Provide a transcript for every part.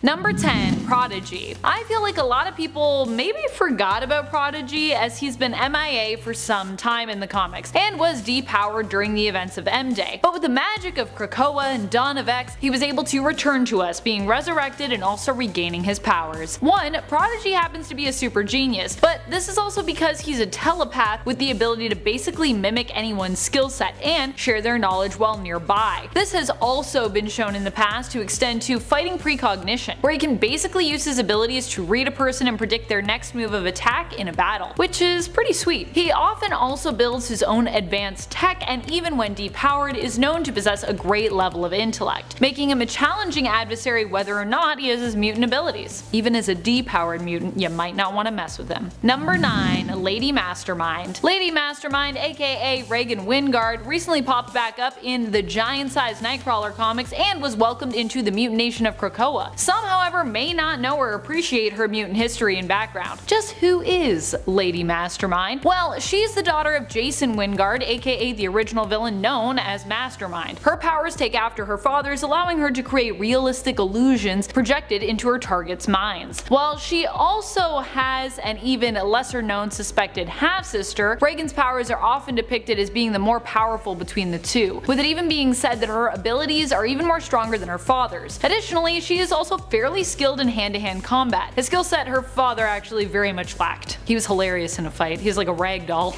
Number 10. Prodigy. I feel like a lot of people maybe forgot about Prodigy, as he's been MIA for some time in the comics and was depowered during the events of M-Day. But with the magic of Krakoa and Dawn of X, he was able to return to us, being resurrected and also regaining his powers. 1. Prodigy happens to be a super genius, but this is also because he's a telepath with the ability to basically mimic anyone's skill set and share their knowledge while nearby. This has also been shown in the past to extend to fighting precognition, where he can basically use his abilities to read a person and predict their next move of attack in a battle, which is pretty sweet. He often also builds his own advanced tech, and even when depowered is known to possess a great level of intellect, making him a challenging adversary whether or not he has his mutant abilities. Even as a depowered mutant, you might not want to mess with him. Number 9. Lady Mastermind. Lady Mastermind, aka Reagan Wingard, recently popped back up in the giant-sized Nightcrawler comics and was welcomed into the mutant nation of Krakoa. Some, however, may not know or appreciate her mutant history and background. Just who is Lady Mastermind? Well, she's the daughter of Jason Wingard, aka the original villain known as Mastermind. Her powers take after her father's, allowing her to create realistic illusions projected into her target's minds. While she also has an even lesser known suspected half-sister, Reagan's powers are often depicted as being the more powerful between the two, with it even being said that her abilities are even more stronger than her father's. Additionally, she is also fairly skilled in hand-to-hand combat, a skill set her father actually very much lacked. He was hilarious in a fight. He's like a rag doll.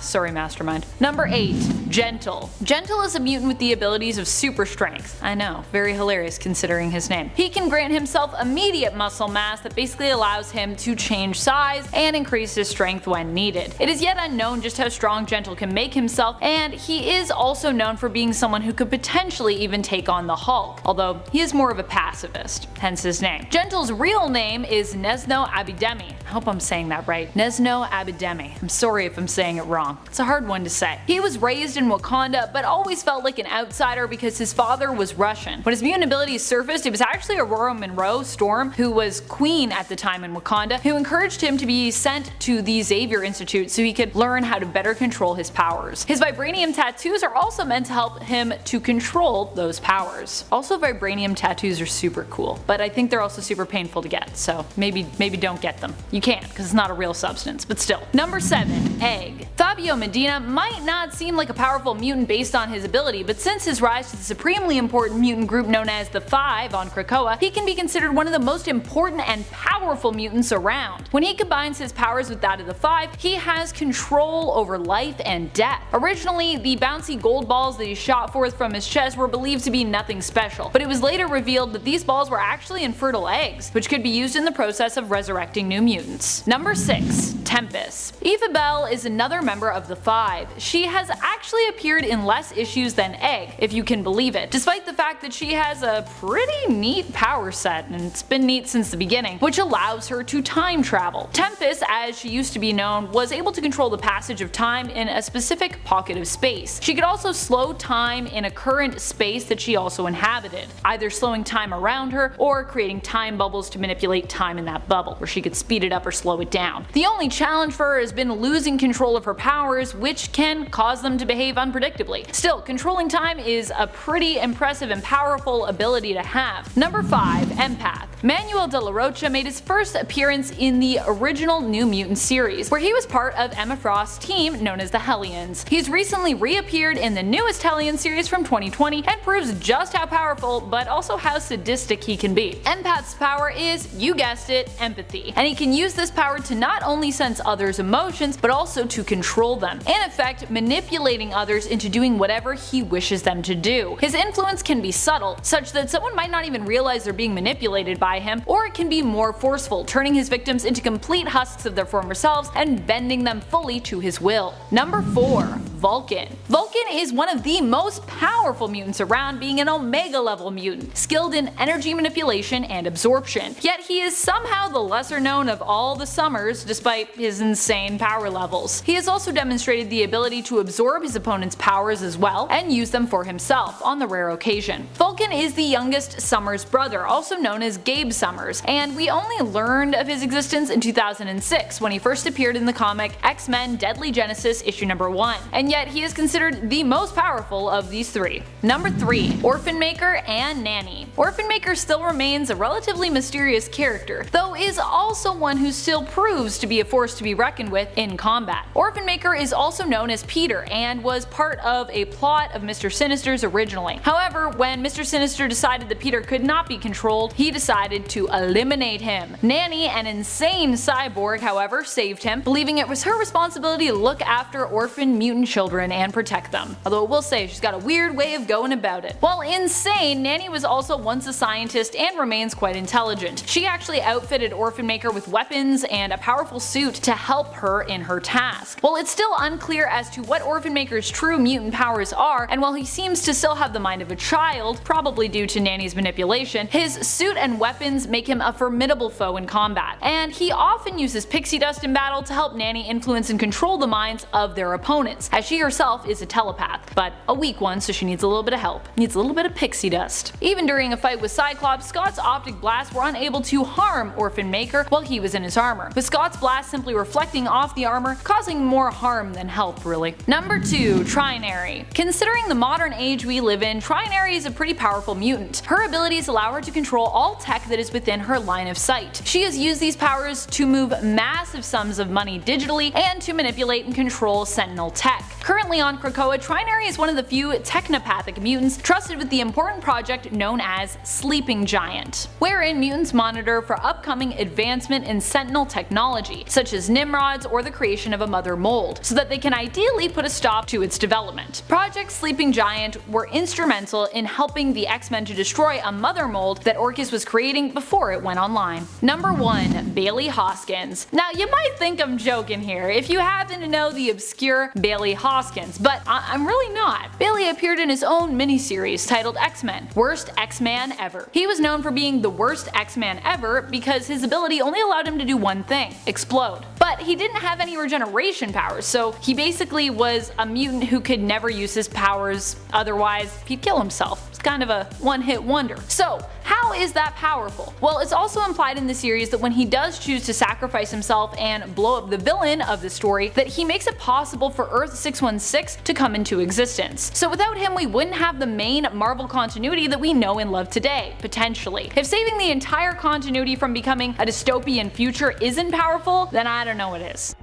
Sorry Mastermind. Number 8. Gentle. Gentle is a mutant with the abilities of super strength. I know, very hilarious considering his name. He can grant himself immediate muscle mass that basically allows him to change size and increase his strength when needed. It is yet unknown just how strong Gentle can make himself, and he is also known for being someone who could potentially even take on the Hulk, although he is more of a pacifist, hence his name. Gentle's real name is Nezno Abidemi. I hope I'm saying that right. Nezno Abidemi. I'm sorry if I'm saying it wrong. It's a hard one to say. He was raised in Wakanda, but always felt like an outsider because his father was Russian. When his mutant abilities surfaced, it was actually Aurora Monroe Storm, who was queen at the time in Wakanda, who encouraged him to be sent to the Xavier Institute so he could learn how to better control his powers. His vibranium tattoos are also meant to help him to control those powers. Also, vibranium tattoos are super cool, but I think they're also super painful to get, so maybe don't get them. You can't, because it's not a real substance, but still. Number 7. Egg. Fabio Medina might not seem like a powerful mutant based on his ability, but since his rise to the supremely important mutant group known as the Five on Krakoa, he can be considered one of the most important and powerful mutants around. When he combines his powers with that of the Five, he has control over life and death. Originally, the bouncy gold balls that he shot forth from his chest were believed to be nothing special, but it was later revealed that these balls were actually infertile eggs, which could be used in the process of resurrecting new mutants. Number 6. Tempest. Eva Bell is another member of the Five. She has actually appeared in less issues than Egg, if you can believe it, despite the fact that she has a pretty neat power set, and it's been neat since the beginning, which allows her to time travel. Tempest, as she used to be known, was able to control the passage of time in a specific pocket of space. She could also slow time in a current space that she also inhabited, either slowing time around her or creating time bubbles to manipulate time in that bubble, where she could speed it up or slow it down. The only challenge for her has been losing control of her powers, which can cause them to behave unpredictably. Still, controlling time is a pretty impressive and powerful ability to have. Number 5. Empath. Manuel de la Rocha made his first appearance in the original New Mutant series, where he was part of Emma Frost's team known as the Hellions. He's recently reappeared in the newest Hellion series from 2020 and proves just how powerful, but also how sadistic he can be. Empath's power is, you guessed it, empathy, and he can use this power to not only sense others' emotions, but also to control them, in effect manipulating others into doing whatever he wishes them to do. His influence can be subtle, such that someone might not even realize they're being manipulated by him, or it can be more forceful, turning his victims into complete husks of their former selves and bending them fully to his will. Number 4. Vulcan. Vulcan is one of the most powerful mutants around, being an Omega level mutant, skilled in energy manipulation and absorption. Yet he is somehow the lesser known of all the Summers despite his insane power levels. He has also demonstrated the ability to absorb his opponent's powers as well and use them for himself on the rare occasion. Vulcan is the youngest Summers brother, also known as Gabe Summers, and we only learned of his existence in 2006 when he first appeared in the comic X-Men Deadly Genesis issue number 1. And yet he is considered the most powerful of these three. Number 3. Orphan Maker and Nanny. Orphan Maker still remains a relatively mysterious character, though is also one who still proves to be a force to be reckoned with in combat. Orphan Maker is also known as Peter and was part of a plot of Mr. Sinister's originally. However, when Mr. Sinister decided that Peter could not be controlled, he decided to eliminate him. Nanny, an insane cyborg, however, saved him, believing it was her responsibility to look after orphan mutant children and protect them. Although I will say she's got a weird way of going about it. While insane, Nanny was also once a scientist and remains quite intelligent. She actually outfitted Orphan Maker with weapons and a powerful suit to help her in her task. While it's still unclear as to what Orphan Maker's true mutant powers are, and while he seems to still have the mind of a child, probably due to Nanny's manipulation, his suit and weapons make him a formidable foe in combat, and he often uses pixie dust in battle to help Nanny influence and control the minds of their opponents, as she herself is a telepath, but a weak one, so she needs a little bit of help. Needs a little bit of pixie dust. Even during a fight with Cyclops, Scott's optic blasts were unable to harm Orphan Maker while he was in his armor, with Scott's blast simply reflecting off the armor, causing more harm than help, really. Number 2. Trinary. Considering the modern age we live in, Trinary is a pretty powerful mutant. Her abilities allow her to control all tech that is within her line of sight. She has used these powers to move massive sums of money digitally and to manipulate and control Sentinel tech. Currently on Krakoa, Trinary is one of the few technopathic mutants trusted with the important project known as Sleeping Giant, wherein mutants monitor for upcoming advancement in Sentinel technology, such as Nimrods or the creation of a mother mold, so that they can ideally put a stop to its development. Project Sleeping Giant were instrumental in helping the X-Men to destroy a mother mold that Orchis was creating before it went online. Number 1. Bailey Hoskins. Now you might think I'm joking here if you happen to know the obscure Bailey Hoskins, but I'm really not. Bailey appeared in his own miniseries titled X-Men, Worst X-Man Ever. He was known for being the worst X-Man ever because his ability only allowed him to do one thing: explode. But he didn't have any regeneration powers, so he basically was a mutant who could never use his powers, otherwise he'd kill himself. It's kind of a one-hit wonder. So how is that powerful? Well, it's also implied in the series that when he does choose to sacrifice himself and blow up the villain of the story, that he makes it possible for Earth-616 to come into existence. So without him, we wouldn't have the main Marvel continuity that we know and love today, potentially. If saving the entire continuity from becoming a dystopian future isn't powerful, then I don't know what is.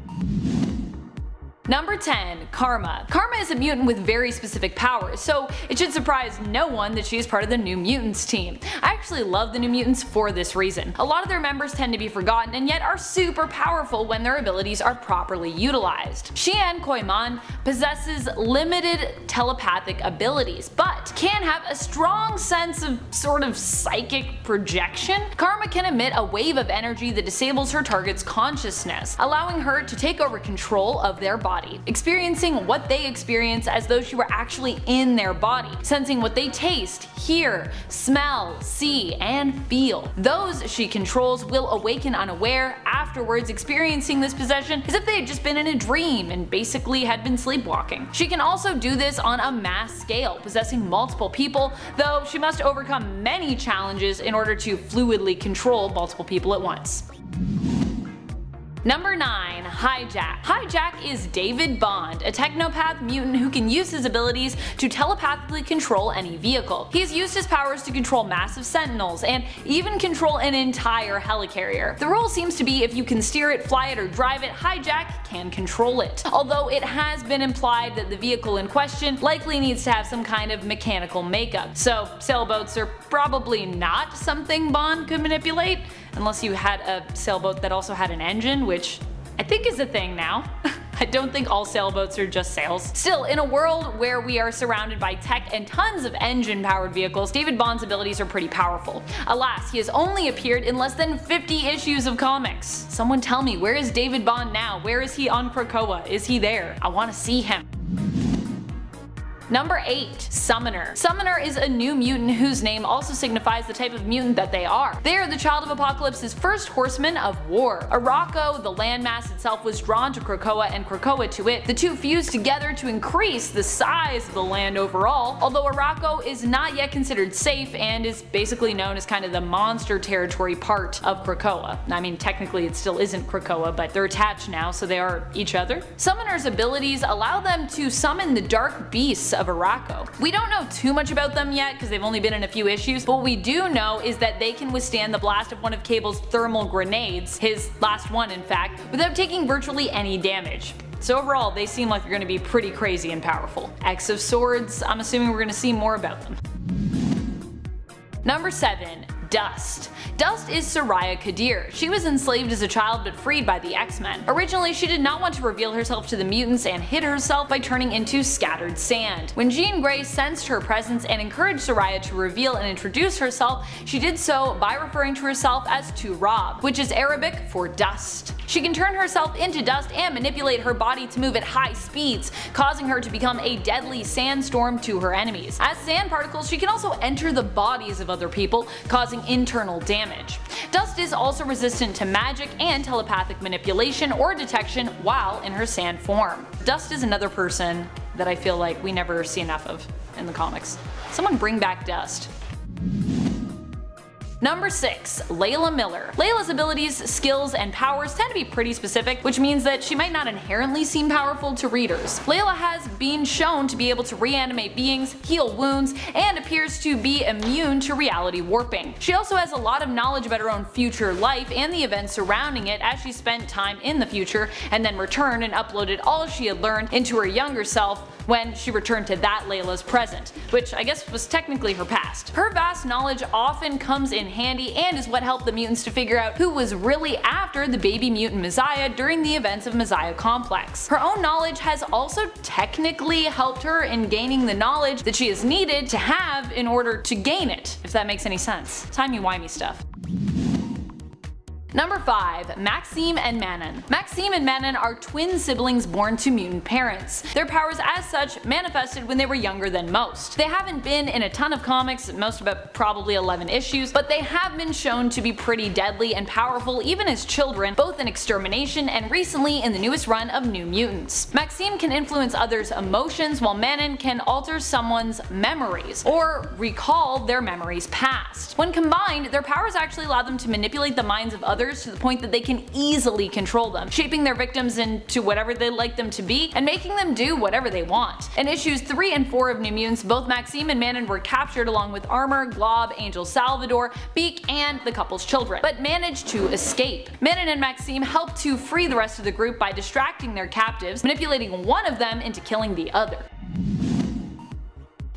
Number 10. Karma. Karma is a mutant with very specific powers, so it should surprise no one that she is part of the New Mutants team. I actually love the New Mutants for this reason. A lot of their members tend to be forgotten and yet are super powerful when their abilities are properly utilized. Xian Koiman possesses limited telepathic abilities, but can have a strong sense of sort of psychic projection. Karma can emit a wave of energy that disables her target's consciousness, allowing her to take over control of their body, experiencing what they experience as though she were actually in their body, sensing what they taste, hear, smell, see, and feel. Those she controls will awaken unaware, afterwards experiencing this possession as if they had just been in a dream and basically had been sleepwalking. She can also do this on a mass scale, possessing multiple people, though she must overcome many challenges in order to fluidly control multiple people at once. Number 9. Hijack. Hijack is David Bond, a technopath mutant who can use his abilities to telepathically control any vehicle. He's used his powers to control massive sentinels and even control an entire helicarrier. The rule seems to be if you can steer it, fly it, or drive it, Hijack can control it. Although it has been implied that the vehicle in question likely needs to have some kind of mechanical makeup, so sailboats are probably not something Bond could manipulate, unless you had a sailboat that also had an engine, which I think is a thing now. I don't think all sailboats are just sails. Still, in a world where we are surrounded by tech and tons of engine-powered vehicles, David Bond's abilities are pretty powerful. Alas, he has only appeared in less than 50 issues of comics. Someone tell me, where is David Bond now? Where is he on Krakoa? Is he there? I want to see him. Number 8. Summoner. Summoner is a new mutant whose name also signifies the type of mutant that they are. They are the child of Apocalypse's first horsemen of war. Arakko, the landmass itself, was drawn to Krakoa and Krakoa to it. The two fused together to increase the size of the land overall, although Arakko is not yet considered safe and is basically known as kind of the monster territory part of Krakoa. I mean, technically it still isn't Krakoa, but they're attached now, so they are each other. Summoner's abilities allow them to summon the dark beasts of Arakko. We don't know too much about them yet because they've only been in a few issues, but what we do know is that they can withstand the blast of one of Cable's thermal grenades, his last one in fact, without taking virtually any damage. So overall, they seem like they're going to be pretty crazy and powerful. X of Swords, I'm assuming we're going to see more about them. Number 7. Dust. Dust is Soraya Kadir. She was enslaved as a child but freed by the X-Men. Originally, she did not want to reveal herself to the mutants and hid herself by turning into scattered sand. When Jean Grey sensed her presence and encouraged Soraya to reveal and introduce herself, she did so by referring to herself as Turab, which is Arabic for dust. She can turn herself into dust and manipulate her body to move at high speeds, causing her to become a deadly sandstorm to her enemies. As sand particles, she can also enter the bodies of other people, causing internal damage. Dust is also resistant to magic and telepathic manipulation or detection while in her sand form. Dust is another person that I feel like we never see enough of in the comics. Someone bring back Dust. Number 6. Layla Miller. Layla's abilities, skills, and powers tend to be pretty specific, which means that she might not inherently seem powerful to readers. Layla has been shown to be able to reanimate beings, heal wounds, and appears to be immune to reality warping. She also has a lot of knowledge about her own future life and the events surrounding it, as she spent time in the future and then returned and uploaded all she had learned into her younger self when she returned to that Layla's present, which I guess was technically her past. Her vast knowledge often comes in handy and is what helped the mutants to figure out who was really after the baby mutant Messiah during the events of Messiah Complex. Her own knowledge has also technically helped her in gaining the knowledge that she has needed to have in order to gain it, if that makes any sense. Timey-wimey stuff. Number 5. Maxime and Manon. Maxime and Manon are twin siblings born to mutant parents. Their powers as such manifested when they were younger than most. They haven't been in a ton of comics, most about probably 11 issues, but they have been shown to be pretty deadly and powerful even as children, both in Extermination and recently in the newest run of New Mutants. Maxime can influence others' emotions while Manon can alter someone's memories, or recall their memories past. When combined, their powers actually allow them to manipulate the minds of others to the point that they can easily control them, shaping their victims into whatever they like them to be and making them do whatever they want. In issues 3 and 4 of New Mutants, both Maxime and Manon were captured along with Armor, Glob, Angel Salvador, Beak, and the couple's children, but managed to escape. Manon and Maxime helped to free the rest of the group by distracting their captives, manipulating one of them into killing the other.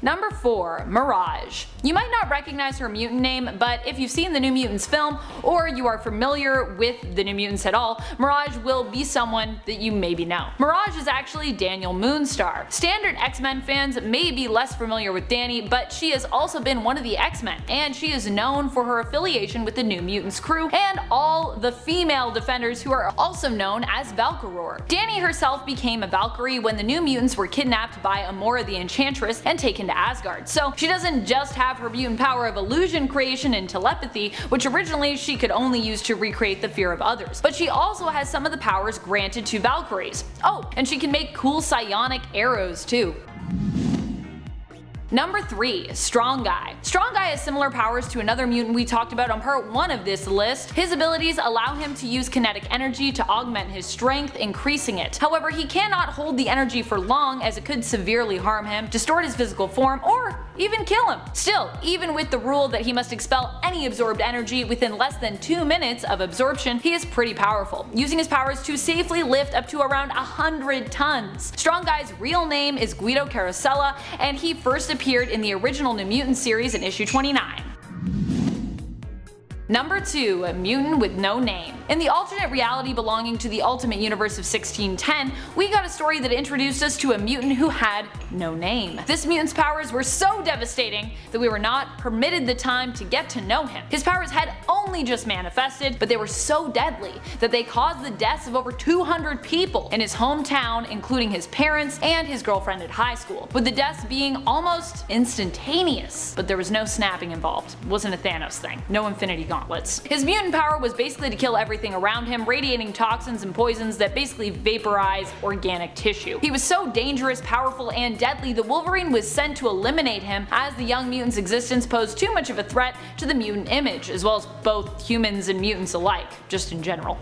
Number 4. Mirage. You might not recognize her mutant name, but if you've seen the New Mutants film, or you are familiar with the New Mutants at all, Mirage will be someone that you maybe know. Mirage is actually Daniel Moonstar. Standard X-Men fans may be less familiar with Dani, but she has also been one of the X-Men, and she is known for her affiliation with the New Mutants crew and all the female defenders who are also known as Valkyraur. Dani herself became a Valkyrie when the New Mutants were kidnapped by Amora the Enchantress and taken to Asgard, so she doesn't just have her mutant power of illusion creation and telepathy, which originally she could only use to recreate the fear of others, but she also has some of the powers granted to Valkyries. Oh, and she can make cool psionic arrows too. Number 3. Strong Guy. Strong Guy has similar powers to another mutant we talked about on part 1 of this list. His abilities allow him to use kinetic energy to augment his strength, increasing it. However, he cannot hold the energy for long as it could severely harm him, distort his physical form, or even kill him. Still, even with the rule that he must expel any absorbed energy within less than 2 minutes of absorption, he is pretty powerful, using his powers to safely lift up to around 100 tons. Strong Guy's real name is Guido Carosella, and he first appeared in the original New Mutants series in issue 29. Number 2. A mutant with no name. In the alternate reality belonging to the Ultimate Universe of 1610, we got a story that introduced us to a mutant who had no name. This mutant's powers were so devastating that we were not permitted the time to get to know him. His powers had only only just manifested, but they were so deadly that they caused the deaths of over 200 people in his hometown, including his parents and his girlfriend at high school, with the deaths being almost instantaneous. But there was no snapping involved. It wasn't a Thanos thing. No Infinity Gauntlets. His mutant power was basically to kill everything around him, radiating toxins and poisons that basically vaporize organic tissue. He was so dangerous, powerful, and deadly that Wolverine was sent to eliminate him, as the young mutant's existence posed too much of a threat to the mutant image, as well as both humans and mutants alike, just in general.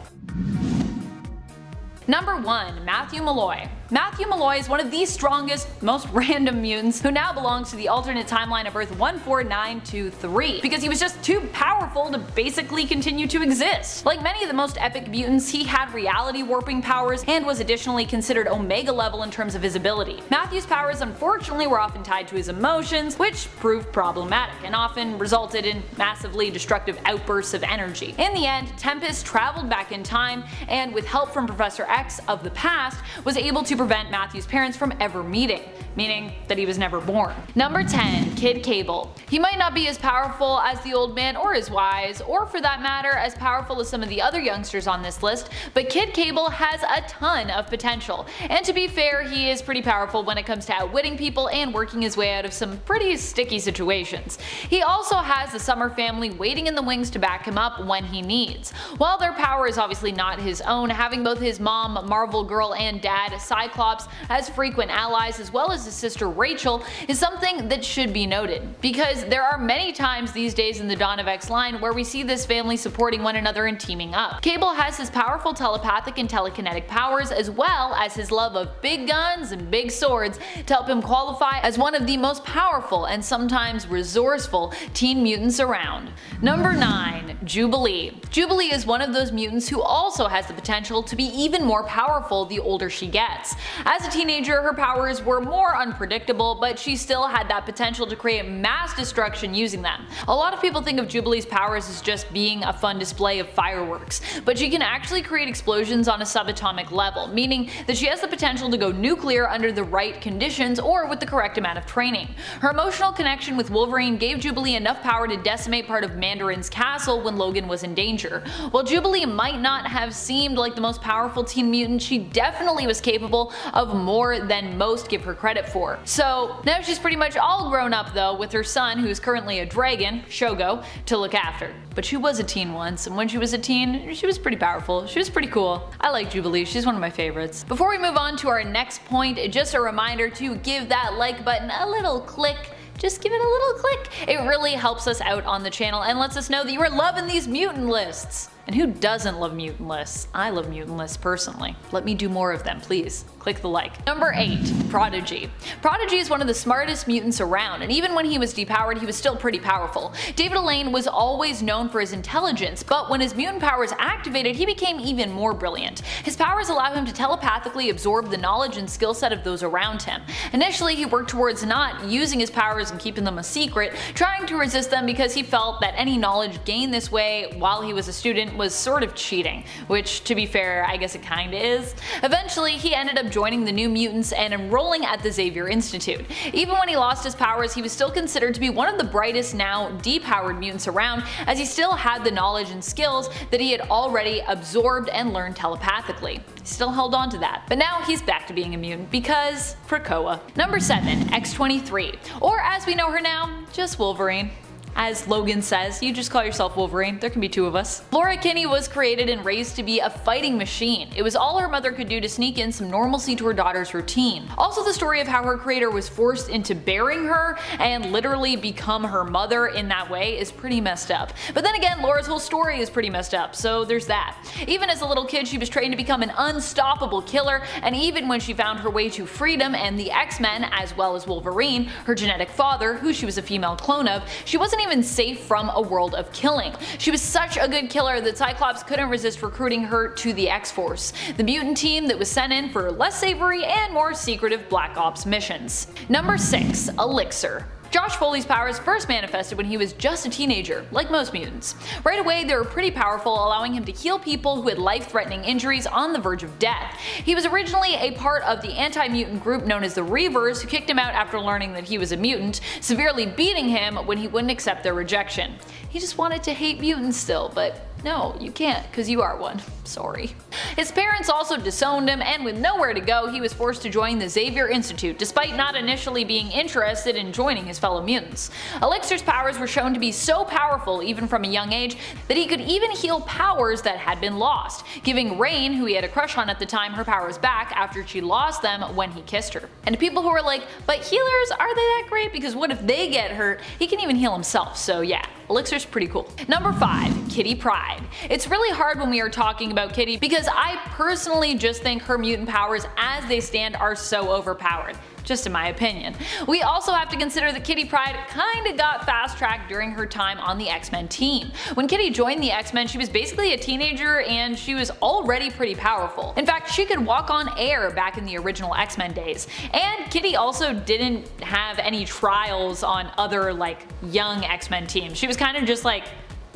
Number 1. Matthew Malloy. Matthew Malloy is one of the strongest, most random mutants who now belongs to the alternate timeline of Earth 14923 because he was just too powerful to basically continue to exist. Like many of the most epic mutants, he had reality warping powers and was additionally considered Omega level in terms of his ability. Matthew's powers unfortunately were often tied to his emotions, which proved problematic and often resulted in massively destructive outbursts of energy. In the end, Tempest traveled back in time and, with help from Professor X of the past, was able to prevent Matthew's parents from ever meeting, meaning that he was never born. Number 10. Kid Cable. He might not be as powerful as the old man or as wise, or for that matter as powerful as some of the other youngsters on this list, but Kid Cable has a ton of potential. And to be fair, he is pretty powerful when it comes to outwitting people and working his way out of some pretty sticky situations. He also has the Summer family waiting in the wings to back him up when he needs. While their power is obviously not his own, having both his mom, Marvel Girl, and dad, Cyclops, as frequent allies, as well as his sister Rachel, is something that should be noted, because there are many times these days in the Dawn of X line where we see this family supporting one another and teaming up. Cable has his powerful telepathic and telekinetic powers, as well as his love of big guns and big swords, to help him qualify as one of the most powerful and sometimes resourceful teen mutants around. Number 9. Jubilee. Jubilee is one of those mutants who also has the potential to be even more powerful the older she gets. As a teenager, her powers were more unpredictable, but she still had that potential to create mass destruction using them. A lot of people think of Jubilee's powers as just being a fun display of fireworks, but she can actually create explosions on a subatomic level, meaning that she has the potential to go nuclear under the right conditions or with the correct amount of training. Her emotional connection with Wolverine gave Jubilee enough power to decimate part of Mandarin's castle when Logan was in danger. While Jubilee might not have seemed like the most powerful teen mutant, she definitely was capable of more than most give her credit for. So now she's pretty much all grown up though, with her son, who is currently a dragon, Shogo, to look after. But she was a teen once, and when she was a teen, she was pretty powerful. She was pretty cool. I like Jubilee, she's one of my favorites. Before we move on to our next point, just a reminder to give that like button a little click. Just give it a little click. It really helps us out on the channel and lets us know that you are loving these mutant lists. And who doesn't love mutant lists? I love mutant lists personally. Let me do more of them, please. Click the like. Number 8. Prodigy. Prodigy is one of the smartest mutants around, and even when he was depowered, he was still pretty powerful. David Alain was always known for his intelligence, but when his mutant powers activated, he became even more brilliant. His powers allow him to telepathically absorb the knowledge and skill set of those around him. Initially, he worked towards not using his powers and keeping them a secret, trying to resist them because he felt that any knowledge gained this way while he was a student was sort of cheating, which, to be fair, I guess it kinda is. Eventually, he ended up joining the New Mutants and enrolling at the Xavier Institute. Even when he lost his powers, he was still considered to be one of the brightest now depowered mutants around, as he still had the knowledge and skills that he had already absorbed and learned telepathically. He still held on to that. But now he's back to being a mutant because Krakoa. Number 7. X-23, or as we know her now, just Wolverine. As Logan says, you just call yourself Wolverine, there can be two of us. Laura Kinney was created and raised to be a fighting machine. It was all her mother could do to sneak in some normalcy to her daughter's routine. Also, the story of how her creator was forced into bearing her and literally become her mother in that way is pretty messed up. But then again, Laura's whole story is pretty messed up, so there's that. Even as a little kid, she was trained to become an unstoppable killer, and even when she found her way to freedom and the X-Men, as well as Wolverine, her genetic father, who she was a female clone of, she wasn't even safe from a world of killing. She was such a good killer that Cyclops couldn't resist recruiting her to the X-Force, the mutant team that was sent in for less savory and more secretive Black Ops missions. Number 6. Elixir. Josh Foley's powers first manifested when he was just a teenager, like most mutants. Right away they were pretty powerful, allowing him to heal people who had life-threatening injuries on the verge of death. He was originally a part of the anti-mutant group known as the Reavers, who kicked him out after learning that he was a mutant, severely beating him when he wouldn't accept their rejection. He just wanted to hate mutants still, but no, you can't, cause you are one. Sorry. His parents also disowned him, and with nowhere to go, he was forced to join the Xavier Institute, despite not initially being interested in joining his fellow mutants. Elixir's powers were shown to be so powerful, even from a young age, that he could even heal powers that had been lost, giving Rain, who he had a crush on at the time, her powers back after she lost them when he kissed her. And to people who are like, but healers, are they that great? Because what if they get hurt? He can even heal himself, so yeah. Elixir's pretty cool. Number 5. Kitty Pryde. It's really hard when we are talking about Kitty because I personally just think her mutant powers as they stand are so overpowered. Just in my opinion. We also have to consider that Kitty Pryde kinda got fast-tracked during her time on the X-Men team. When Kitty joined the X-Men, she was basically a teenager and she was already pretty powerful. In fact, she could walk on air back in the original X-Men days. And Kitty also didn't have any trials on other young X-Men teams. She was kind of just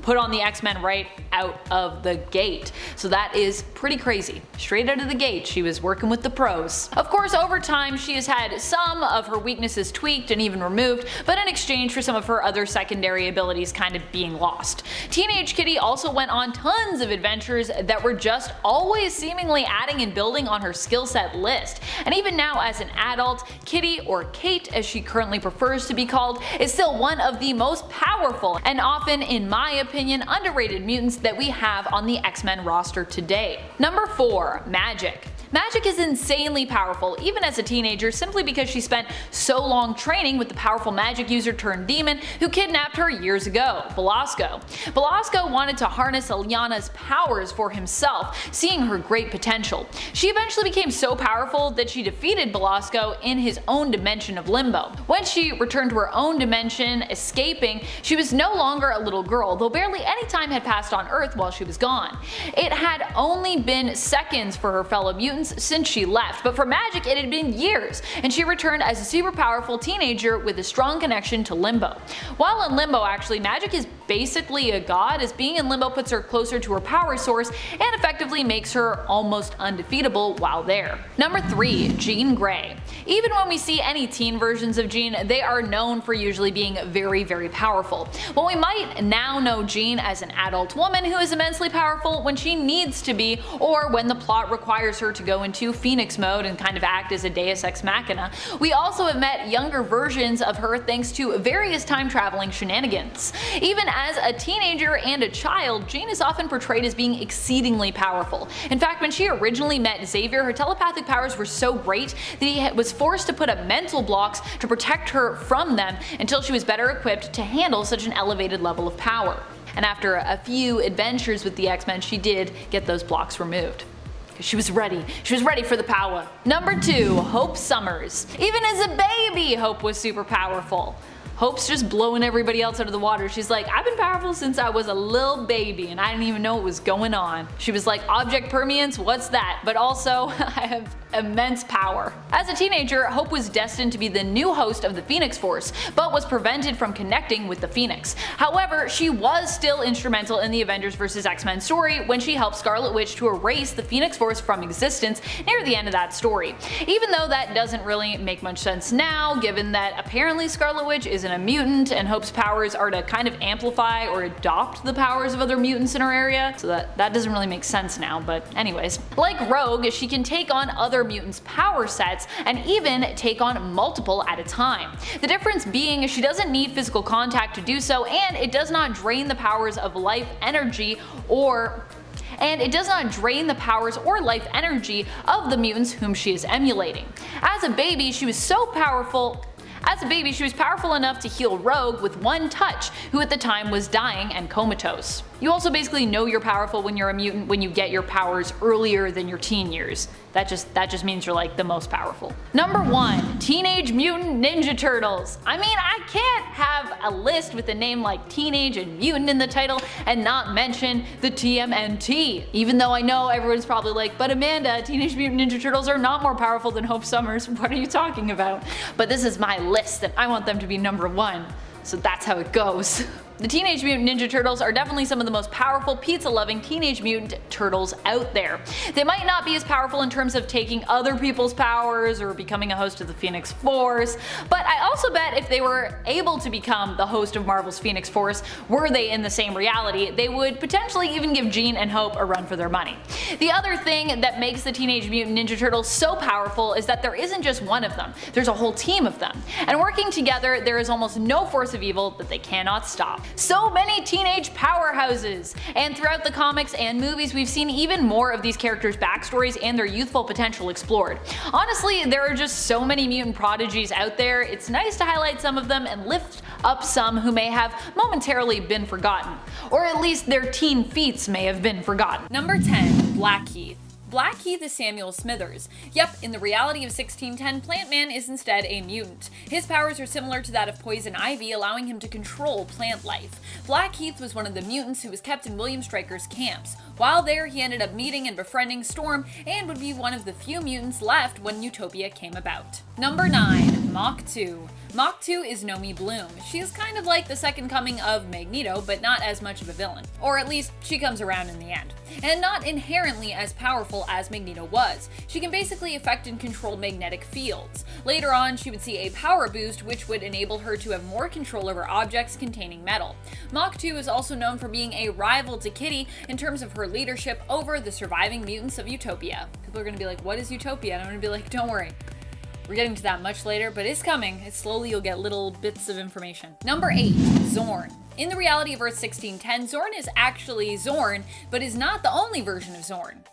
put on the X-Men right out of the gate. So that is pretty crazy. Straight out of the gate, she was working with the pros. Of course, over time, she has had some of her weaknesses tweaked and even removed, but in exchange for some of her other secondary abilities kind of being lost. Teenage Kitty also went on tons of adventures that were just always seemingly adding and building on her skill set list. And even now as an adult, Kitty, or Kate as she currently prefers to be called, is still one of the most powerful and often, in my opinion, underrated mutants that we have on the X-Men roster today. Number 4. Magic. Magic is insanely powerful, even as a teenager, simply because she spent so long training with the powerful magic user turned demon who kidnapped her years ago, Belasco. Belasco wanted to harness Juliana's powers for himself, seeing her great potential. She eventually became so powerful that she defeated Belasco in his own dimension of Limbo. When she returned to her own dimension, escaping, she was no longer a little girl, though barely any time had passed on Earth while she was gone. It had only been seconds for her fellow mutants since she left, but for Magic it had been years, and she returned as a super powerful teenager with a strong connection to Limbo. While in Limbo, actually, Magic is basically a god, as being in Limbo puts her closer to her power source and effectively makes her almost undefeatable while there. Number 3. Jean Grey. Even when we see any teen versions of Jean, they are known for usually being very, very powerful. While we might now know Jean as an adult woman who is immensely powerful when she needs to be, or when the plot requires her to go into Phoenix mode and kind of act as a deus ex machina, we also have met younger versions of her thanks to various time traveling shenanigans. Even as a teenager and a child, Jean is often portrayed as being exceedingly powerful. In fact, when she originally met Xavier, her telepathic powers were so great that he was forced to put up mental blocks to protect her from them until she was better equipped to handle such an elevated level of power. And after a few adventures with the X-Men, she did get those blocks removed. She was ready. She was ready for the power. Number 2. Hope Summers. Even as a baby, Hope was super powerful. Hope's just blowing everybody else out of the water. She's like, I've been powerful since I was a little baby and I didn't even know what was going on. She was like, object permeance, what's that? But also, I have immense power. As a teenager, Hope was destined to be the new host of the Phoenix Force, but was prevented from connecting with the Phoenix. However, she was still instrumental in the Avengers vs. X-Men story when she helped Scarlet Witch to erase the Phoenix Force from existence near the end of that story. Even though that doesn't really make much sense now, given that apparently Scarlet Witch isn't a mutant and Hope's powers are to kind of amplify or adopt the powers of other mutants in her area, so that doesn't really make sense now, but anyways. Like Rogue, she can take on other mutants' power sets and even take on multiple at a time. The difference being she doesn't need physical contact to do so, and it does not drain the powers of life energy or life energy of the mutants whom she is emulating. As a baby, she was powerful enough to heal Rogue with one touch, who at the time was dying and comatose. You also basically know you're powerful when you're a mutant when you get your powers earlier than your teen years. That just means you're like the most powerful. Number 1. Teenage Mutant Ninja Turtles. I mean, I can't have a list with a name like Teenage and Mutant in the title and not mention the TMNT. Even though I know everyone's probably like, but Amanda, Teenage Mutant Ninja Turtles are not more powerful than Hope Summers. What are you talking about? But this is my list. list that I want them to be number 1. So that's how it goes. The Teenage Mutant Ninja Turtles are definitely some of the most powerful pizza-loving Teenage Mutant Turtles out there. They might not be as powerful in terms of taking other people's powers or becoming a host of the Phoenix Force, but I also bet if they were able to become the host of Marvel's Phoenix Force, were they in the same reality, they would potentially even give Jean and Hope a run for their money. The other thing that makes the Teenage Mutant Ninja Turtles so powerful is that there isn't just one of them, there's a whole team of them. And working together, there is almost no force of evil that they cannot stop. So many teenage powerhouses! And throughout the comics and movies, we've seen even more of these characters' backstories and their youthful potential explored. Honestly, there are just so many mutant prodigies out there, it's nice to highlight some of them and lift up some who may have momentarily been forgotten. Or at least their teen feats may have been forgotten. Number 10. Blackheath. Blackheath is Samuel Smithers. Yep, in the reality of 1610, Plant Man is instead a mutant. His powers are similar to that of Poison Ivy, allowing him to control plant life. Blackheath was one of the mutants who was kept in William Stryker's camps. While there, he ended up meeting and befriending Storm, and would be one of the few mutants left when Utopia came about. Number 9. Mach 2. Mach 2 is Nomi Bloom. She is kind of like the second coming of Magneto, but not as much of a villain. Or at least, she comes around in the end. And not inherently as powerful as Magneto was. She can basically affect and control magnetic fields. Later on, she would see a power boost which would enable her to have more control over objects containing metal. Mach 2 is also known for being a rival to Kitty in terms of her leadership over the surviving mutants of Utopia. People are going to be like, what is Utopia? And I'm going to be like, don't worry. We're getting to that much later, but it's coming. It's slowly you'll get little bits of information. Number 8. Zorn. In the reality of Earth 1610, Zorn is actually Zorn, but is not the only version of Zorn.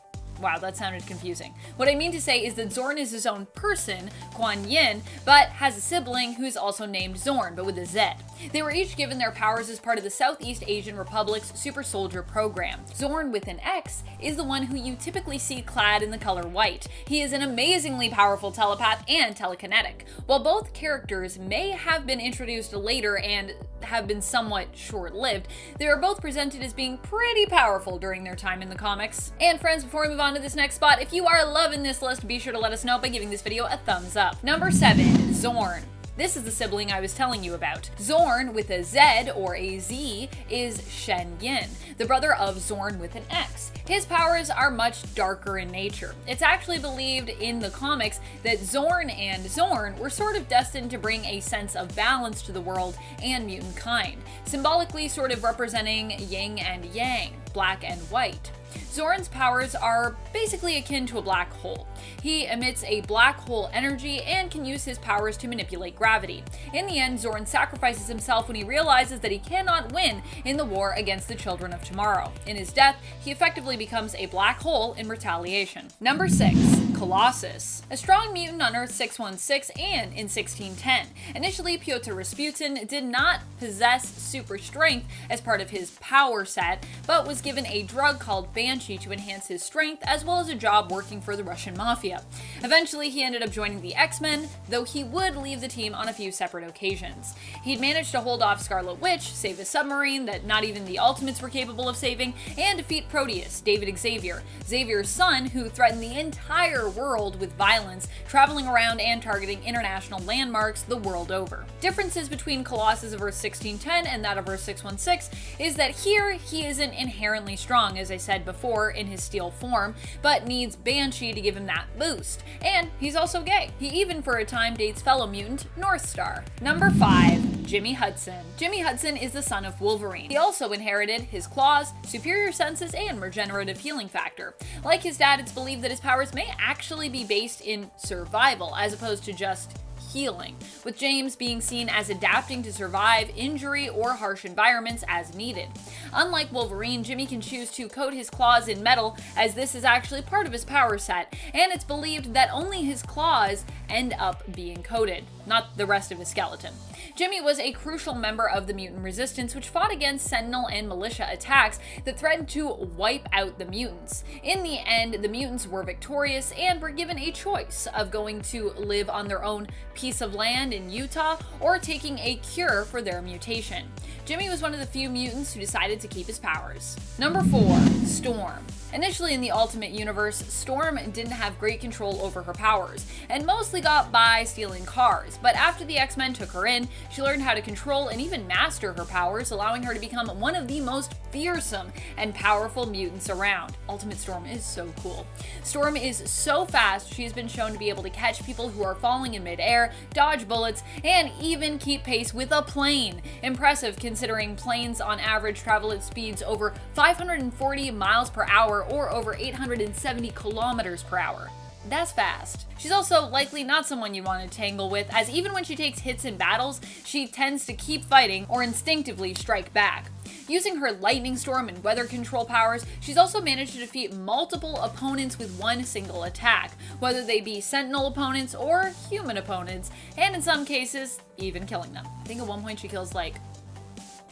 Wow, that sounded confusing. What I mean to say is that Zorn is his own person, Kuan Yin, but has a sibling who's also named Zorn, but with a Z. They were each given their powers as part of the Southeast Asian Republic's Super Soldier program. Zorn with an X is the one who you typically see clad in the color white. He is an amazingly powerful telepath and telekinetic. While both characters may have been introduced later and have been somewhat short-lived, they are both presented as being pretty powerful during their time in the comics. And friends, before we move on to this next spot, if you are loving this list, be sure to let us know by giving this video a thumbs up. Number 7. Zorn. This is the sibling I was telling you about. Zorn with a Z or a Z is Shen Yin, the brother of Zorn with an X. His powers are much darker in nature. It's actually believed in the comics that Zorn and Zorn were sort of destined to bring a sense of balance to the world and mutant kind, symbolically sort of representing yin and yang, black and white. Zorn's powers are basically akin to a black hole. He emits a black hole energy and can use his powers to manipulate gravity. In the end, Zorn sacrifices himself when he realizes that he cannot win in the war against the Children of Tomorrow. In his death, he effectively becomes a black hole in retaliation. Number 6. Colossus. A strong mutant on Earth 616 and in 1610. Initially, Pyotr Rasputin did not possess super strength as part of his power set, but was given a drug called Banshee to enhance his strength, as well as a job working for the Russian mafia. Eventually, he ended up joining the X-Men, though he would leave the team on a few separate occasions. He'd managed to hold off Scarlet Witch, save a submarine that not even the Ultimates were capable of saving, and defeat Proteus, David Xavier, Xavier's son, who threatened the entire world with violence, traveling around and targeting international landmarks the world over. Differences between Colossus of Earth 1610 and that of Earth 616 is that here he isn't inherently strong, as I said before, in his steel form, but needs Banshee to give him that boost. And he's also gay. He even for a time dates fellow mutant Northstar. Number 5. Jimmy Hudson. Jimmy Hudson is the son of Wolverine. He also inherited his claws, superior senses, and regenerative healing factor. Like his dad, it's believed that his powers may actually be based in survival as opposed to just healing, with James being seen as adapting to survive injury or harsh environments as needed. Unlike Wolverine, Jimmy can choose to coat his claws in metal, as this is actually part of his power set, and it's believed that only his claws end up being coated, not the rest of his skeleton. Jimmy was a crucial member of the mutant resistance, which fought against Sentinel and militia attacks that threatened to wipe out the mutants. In the end, the mutants were victorious and were given a choice of going to live on their own piece of land in Utah or taking a cure for their mutation. Jimmy was one of the few mutants who decided to keep his powers. Number 4. Storm. Initially in the Ultimate Universe, Storm didn't have great control over her powers, and mostly got by stealing cars, but after the X-Men took her in, she learned how to control and even master her powers, allowing her to become one of the most fearsome and powerful mutants around. Ultimate Storm is so cool. Storm is so fast, she has been shown to be able to catch people who are falling in midair, dodge bullets, and even keep pace with a plane. Impressive considering planes on average travel at speeds over 540 miles per hour or over 870 kilometers per hour. That's fast. She's also likely not someone you want to tangle with, as even when she takes hits in battles, she tends to keep fighting or instinctively strike back. Using her lightning storm and weather control powers, she's also managed to defeat multiple opponents with one single attack, whether they be Sentinel opponents or human opponents, and in some cases, even killing them. I think at one point she kills like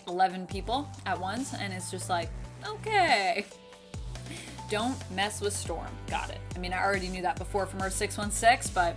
11 people at once, and it's just like, okay. Don't mess with Storm. Got it. I mean, I already knew that before from her 616, but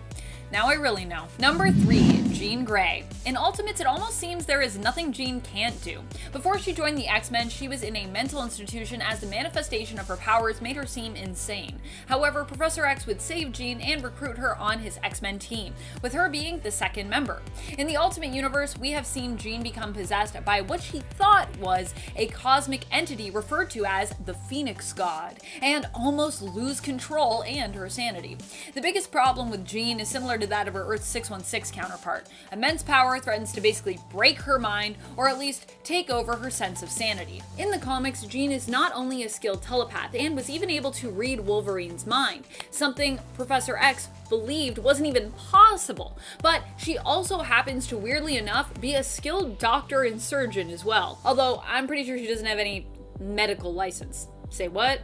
now I really know. Number 3, Jean Grey. In Ultimates, it almost seems there is nothing Jean can't do. Before she joined the X-Men, she was in a mental institution as the manifestation of her powers made her seem insane. However, Professor X would save Jean and recruit her on his X-Men team, with her being the second member. In the Ultimate Universe, we have seen Jean become possessed by what she thought was a cosmic entity referred to as the Phoenix God, and almost lose control and her sanity. The biggest problem with Jean is similar to that of her Earth 616 counterpart. Immense power threatens to basically break her mind, or at least take over her sense of sanity. In the comics, Jean is not only a skilled telepath, and was even able to read Wolverine's mind, something Professor X believed wasn't even possible, but she also happens to, weirdly enough, be a skilled doctor and surgeon as well, although I'm pretty sure she doesn't have any medical license. Say what?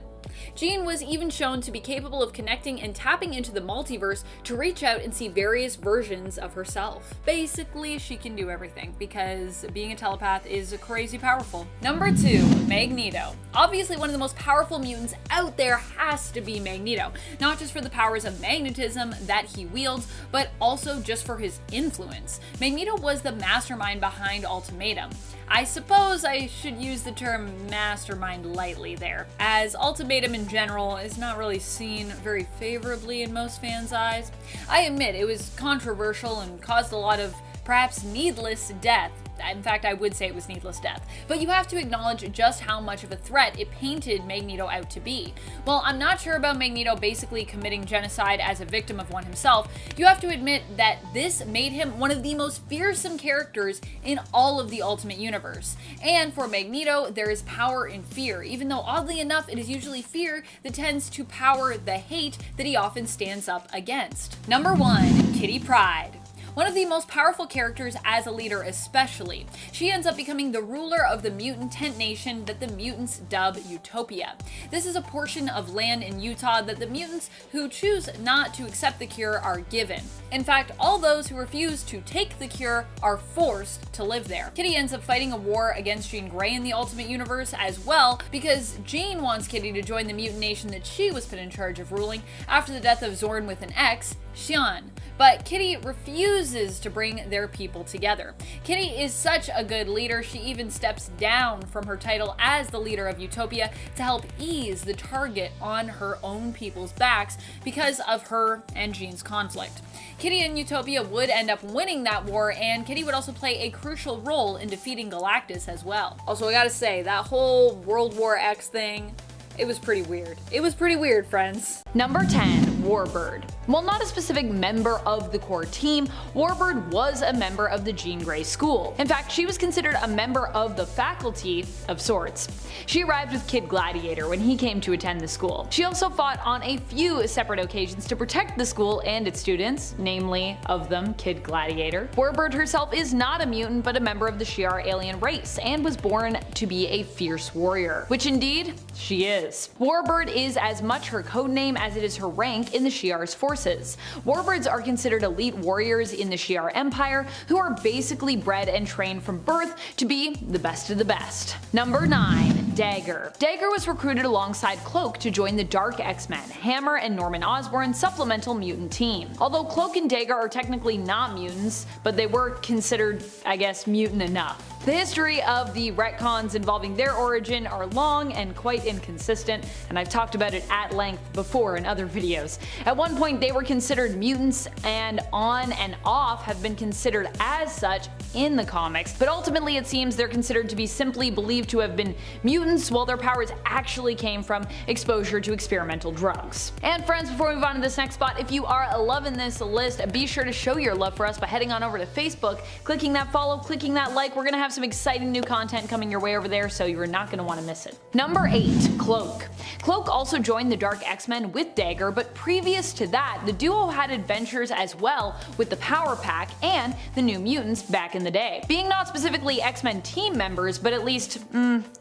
Jean was even shown to be capable of connecting and tapping into the multiverse to reach out and see various versions of herself. Basically, she can do everything, because being a telepath is crazy powerful. Number 2, Magneto. Obviously, one of the most powerful mutants out there has to be Magneto, not just for the powers of magnetism that he wields, but also just for his influence. Magneto was the mastermind behind Ultimatum. I suppose I should use the term mastermind lightly there, as Ultimatum in general is not really seen very favorably in most fans' eyes. I admit it was controversial and caused a lot of perhaps needless death. In fact, I would say it was needless death. But you have to acknowledge just how much of a threat it painted Magneto out to be. While I'm not sure about Magneto basically committing genocide as a victim of one himself, you have to admit that this made him one of the most fearsome characters in all of the Ultimate Universe. And for Magneto, there is power in fear, even though oddly enough, it is usually fear that tends to power the hate that he often stands up against. Number 1, Kitty Pryde. One of the most powerful characters as a leader especially. She ends up becoming the ruler of the mutant tent nation that the mutants dub Utopia. This is a portion of land in Utah that the mutants who choose not to accept the cure are given. In fact, all those who refuse to take the cure are forced to live there. Kitty ends up fighting a war against Jean Grey in the Ultimate Universe as well, because Jean wants Kitty to join the mutant nation that she was put in charge of ruling after the death of Zorn with an X, Xian. But Kitty refuses to bring their people together. Kitty is such a good leader, she even steps down from her title as the leader of Utopia to help ease the target on her own people's backs because of her and Jean's conflict. Kitty and Utopia would end up winning that war, and Kitty would also play a crucial role in defeating Galactus as well. Also, I gotta say, that whole World War X thing, it was pretty weird. It was pretty weird, friends. Number 10, Warbird. While not a specific member of the core team, Warbird was a member of the Jean Grey School. In fact, she was considered a member of the faculty of sorts. She arrived with Kid Gladiator when he came to attend the school. She also fought on a few separate occasions to protect the school and its students, namely of them Kid Gladiator. Warbird herself is not a mutant but a member of the Shi'ar alien race, and was born to be a fierce warrior, which indeed she is. Warbird is as much her codename as it is her rank in the Shi'ar's forces. Warbirds are considered elite warriors in the Shi'ar Empire who are basically bred and trained from birth to be the best of the best. Number 9, Dagger. Dagger was recruited alongside Cloak to join the Dark X-Men, Hammer and Norman Osborn's supplemental mutant team. Although Cloak and Dagger are technically not mutants, but they were considered, I guess, mutant enough. The history of the retcons involving their origin are long and quite inconsistent, and I've talked about it at length before in other videos. At one point they were considered mutants, and on and off have been considered as such in the comics, but ultimately it seems they're considered to be simply believed to have been mutants, while their powers actually came from exposure to experimental drugs. And friends, before we move on to this next spot, if you are loving this list, be sure to show your love for us by heading on over to Facebook, clicking that follow, clicking that like. We're gonna have some exciting new content coming your way over there, so you're not gonna want to miss it. Number 8. Cloak. Cloak also joined the Dark X-Men with Dagger, but previous to that, the duo had adventures as well with the Power Pack and the New Mutants back in the day. Being not specifically X-Men team members, but at least,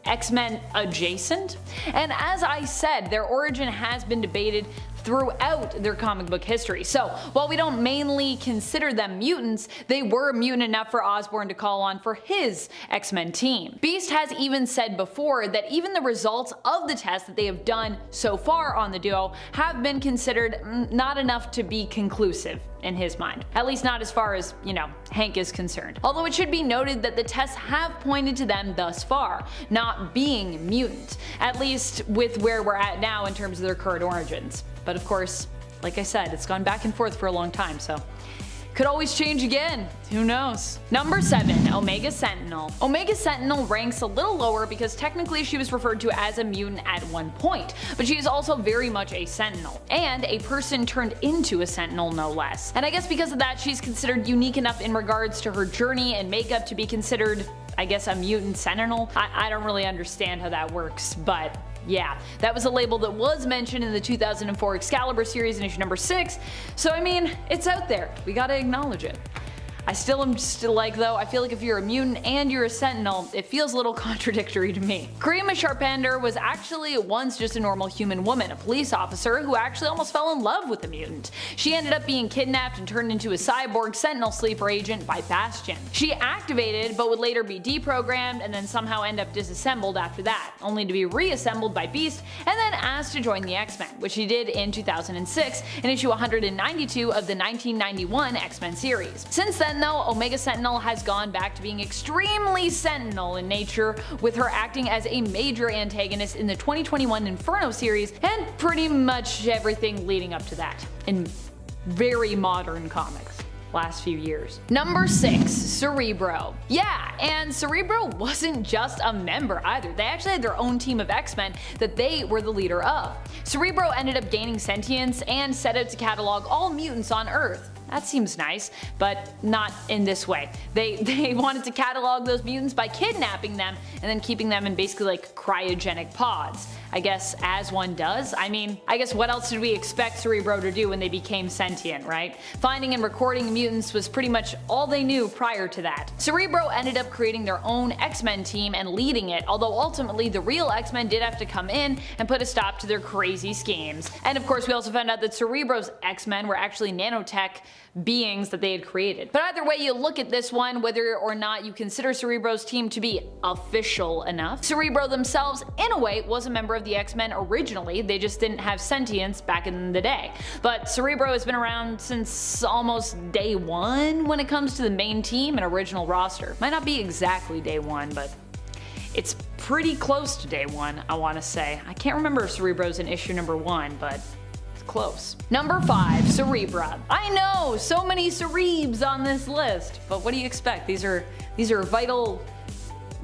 X-Men adjacent. And as I said, their origin has been debated throughout their comic book history. So while we don't mainly consider them mutants, they were mutant enough for Osborn to call on for his X-Men team. Beast has even said before that even the results of the tests that they have done so far on the duo have been considered not enough to be conclusive in his mind. At least not as far as, Hank is concerned. Although it should be noted that the tests have pointed to them thus far not being mutant, at least with where we're at now in terms of their current origins. But of course, like I said, it's gone back and forth for a long time, so could always change again. Who knows? Number 7. Omega Sentinel. Omega Sentinel ranks a little lower because technically she was referred to as a mutant at one point, but she is also very much a Sentinel, and a person turned into a Sentinel no less. And I guess because of that, she's considered unique enough in regards to her journey and makeup to be considered, I guess, a mutant Sentinel. I don't really understand how that works, but yeah, that was a label that was mentioned in the 2004 Excalibur series in issue number 6, so I mean, it's out there. We gotta acknowledge it. I still am like, though, I feel like if you're a mutant and you're a Sentinel, it feels a little contradictory to me. Karima Sharpander was actually once just a normal human woman, a police officer who actually almost fell in love with a mutant. She ended up being kidnapped and turned into a cyborg Sentinel sleeper agent by Bastion. She activated, but would later be deprogrammed and then somehow end up disassembled after that, only to be reassembled by Beast and then asked to join the X-Men, which she did in 2006 in issue 192 of the 1991 X-Men series. Since then though, Omega Sentinel has gone back to being extremely Sentinel in nature, with her acting as a major antagonist in the 2021 Inferno series and pretty much everything leading up to that in very modern comics last few years. Number 6. Cerebro. Yeah, and Cerebro wasn't just a member either. They actually had their own team of X-Men that they were the leader of. Cerebro ended up gaining sentience and set out to catalog all mutants on Earth. That seems nice, but not in this way. They wanted to catalog those mutants by kidnapping them and then keeping them in basically like cryogenic pods. I guess as one does. I mean, I guess what else did we expect Cerebro to do when they became sentient, right? Finding and recording mutants was pretty much all they knew prior to that. Cerebro ended up creating their own X-Men team and leading it, although ultimately the real X-Men did have to come in and put a stop to their crazy schemes. And of course we also found out that Cerebro's X-Men were actually nanotech beings that they had created. But either way you look at this one, whether or not you consider Cerebro's team to be official enough, Cerebro themselves in a way was a member of the X-Men originally, they just didn't have sentience back in the day. But Cerebro has been around since almost day one when it comes to the main team and original roster. Might not be exactly day one, but it's pretty close to day one, I want to say. I can't remember if Cerebro's in issue number 1, but close. Number 5. Cerebra. I know, so many Cerebs on this list, but what do you expect? These are vital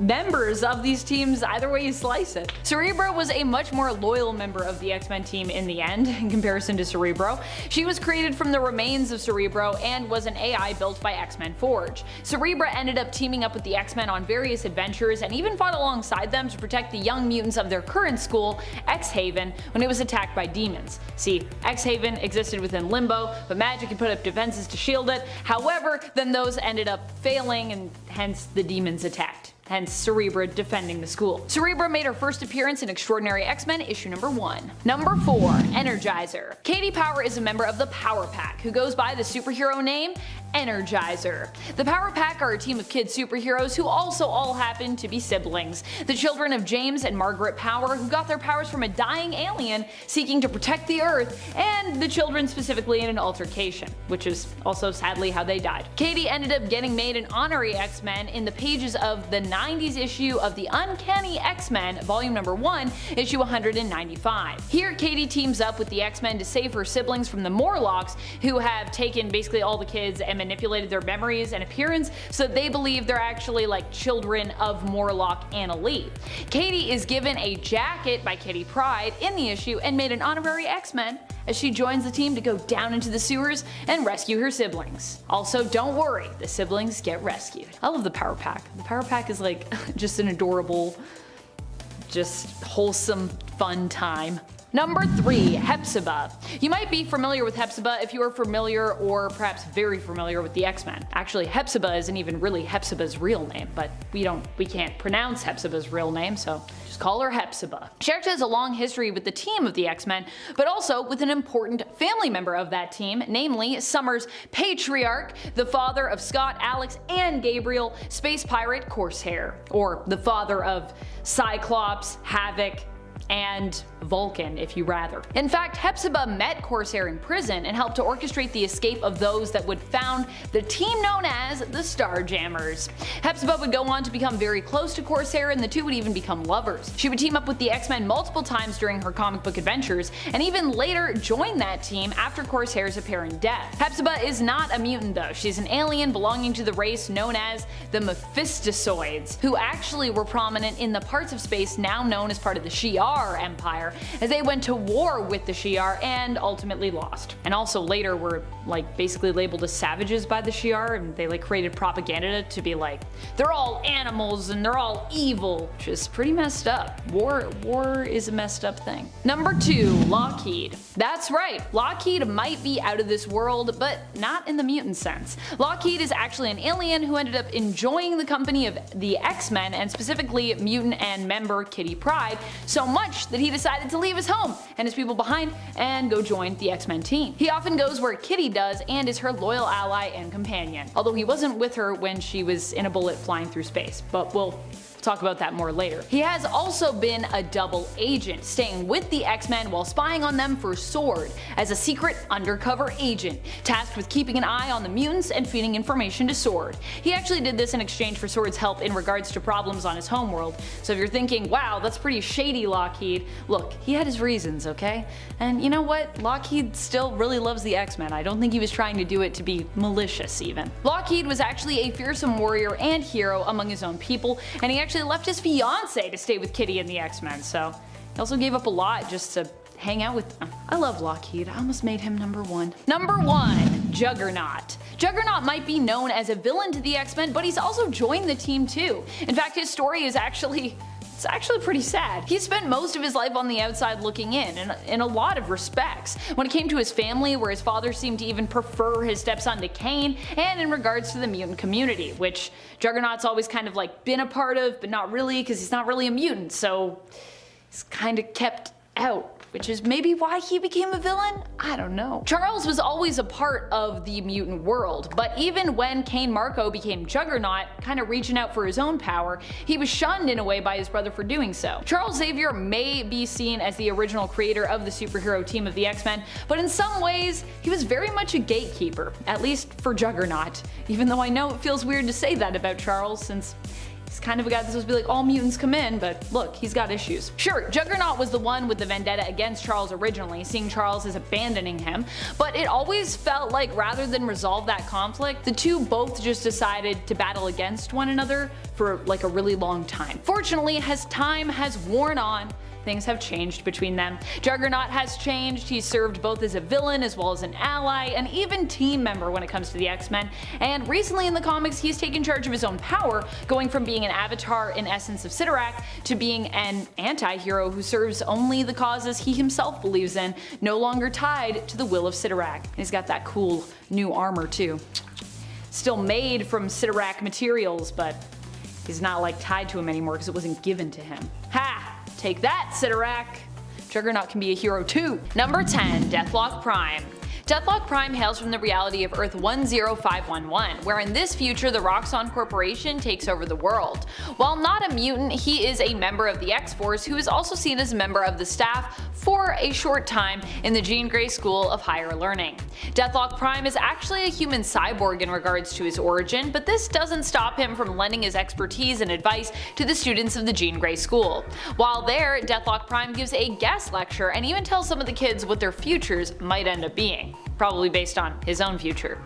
members of these teams either way you slice it. Cerebro was a much more loyal member of the X-Men team in the end in comparison to Cerebro. She was created from the remains of Cerebro and was an AI built by X-Men Forge. Cerebra ended up teaming up with the X-Men on various adventures and even fought alongside them to protect the young mutants of their current school, X-Haven, when it was attacked by demons. See, X-Haven existed within Limbo, but magic had put up defenses to shield it. However, then those ended up failing and hence the demons attacked. hence Cerebra defending the school. Cerebra made her first appearance in Extraordinary X-Men issue number 1. Number 4. Energizer. Katie Power is a member of the Power Pack, who goes by the superhero name Energizer. The Power Pack are a team of kid superheroes who also all happen to be siblings, the children of James and Margaret Power, who got their powers from a dying alien seeking to protect the Earth, and the children specifically in an altercation, which is also sadly how they died. Katie ended up getting made an honorary X-Men in the pages of the 90s issue of the Uncanny X-Men, volume number 1, issue 195. Here, Katie teams up with the X-Men to save her siblings from the Morlocks, who have taken basically all the kids and manipulated their memories and appearance so they believe they're actually like children of Morlock and Elite. Katie is given a jacket by Kitty Pryde in the issue and made an honorary X-Men as she joins the team to go down into the sewers and rescue her siblings. Also, don't worry, the siblings get rescued. I love the Power Pack. The Power Pack is like just an adorable, just wholesome, fun time. Number 3. Hepzibah. You might be familiar with Hepzibah if you are familiar or perhaps very familiar with the X-Men. Actually, Hepzibah isn't even really Hepzibah's real name, but we can't pronounce Hepzibah's real name, so just call her Hepzibah. She actually has a long history with the team of the X-Men, but also with an important family member of that team, namely Summer's patriarch, the father of Scott, Alex, and Gabriel, space pirate Corsair, or the father of Cyclops, Havoc, and Vulcan, if you rather. In fact, Hepzibah met Corsair in prison and helped to orchestrate the escape of those that would found the team known as the Starjammers. Hepzibah would go on to become very close to Corsair, and the two would even become lovers. She would team up with the X-Men multiple times during her comic book adventures, and even later join that team after Corsair's apparent death. Hepzibah is not a mutant though. She's an alien belonging to the race known as the Mephistozoids, who actually were prominent in the parts of space now known as part of the Shi'ar Empire, as they went to war with the Shi'ar and ultimately lost. And also later were like basically labeled as savages by the Shi'ar, and they like created propaganda to be like, they're all animals and they're all evil, which is pretty messed up. War is a messed up thing. Number 2. Lockheed. That's right, Lockheed might be out of this world, but not in the mutant sense. Lockheed is actually an alien who ended up enjoying the company of the X-Men, and specifically mutant and member Kitty Pryde, so much that he decided to leave his home and his people behind and go join the X-Men team. He often goes where Kitty does and is her loyal ally and companion, although he wasn't with her when she was in a bullet flying through space, but we'll talk about that more later. He has also been a double agent, staying with the X-Men while spying on them for SWORD as a secret undercover agent, tasked with keeping an eye on the mutants and feeding information to SWORD. He actually did this in exchange for SWORD's help in regards to problems on his homeworld, so if you're thinking, wow, that's pretty shady, Lockheed, look, he had his reasons, okay? And you know what? Lockheed still really loves the X-Men. I don't think he was trying to do it to be malicious even. Lockheed was actually a fearsome warrior and hero among his own people, and he actually left his fiance to stay with Kitty and the X-Men, so he also gave up a lot just to hang out with them. I love Lockheed. I almost made him number 1. Number 1. Juggernaut. Juggernaut might be known as a villain to the X-Men, but he's also joined the team too. In fact, his story is actually pretty sad. He spent most of his life on the outside looking in a lot of respects. When it came to his family, where his father seemed to even prefer his stepson to Kane, and in regards to the mutant community, which Juggernaut's always kind of like been a part of, but not really, because he's not really a mutant, so he's kind of kept out. Which is maybe why he became a villain? I don't know. Charles was always a part of the mutant world, but even when Kane Marco became Juggernaut, kind of reaching out for his own power, he was shunned in a way by his brother for doing so. Charles Xavier may be seen as the original creator of the superhero team of the X-Men, but in some ways, he was very much a gatekeeper, at least for Juggernaut, even though I know it feels weird to say that about Charles, since he's kind of a guy that's supposed to be like, all mutants come in, but look, he's got issues. Sure, Juggernaut was the one with the vendetta against Charles originally, seeing Charles as abandoning him, but it always felt like rather than resolve that conflict, the two both just decided to battle against one another for like a really long time. Fortunately, as time has worn on, things have changed between them. Juggernaut has changed. He's served both as a villain as well as an ally, and even team member when it comes to the X-Men, and recently in the comics he's taken charge of his own power, going from being an avatar in essence of Sidorak to being an anti-hero who serves only the causes he himself believes in, no longer tied to the will of Sidorak. And he's got that cool new armor too. Still made from Sidorak materials, but He's not like tied to him anymore because it wasn't given to him. Ha! Take that, Sidorak! Juggernaut can be a hero too. Number 10. Deathlok Prime. Deathlok Prime hails from the reality of Earth 10511, where in this future the Roxxon Corporation takes over the world. While not a mutant, he is a member of the X-Force who is also seen as a member of the staff for a short time in the Jean Grey School of Higher Learning. Deathlok Prime is actually a human cyborg in regards to his origin, but this doesn't stop him from lending his expertise and advice to the students of the Jean Grey School. While there, Deathlok Prime gives a guest lecture and even tells some of the kids what their futures might end up being. Probably based on his own future.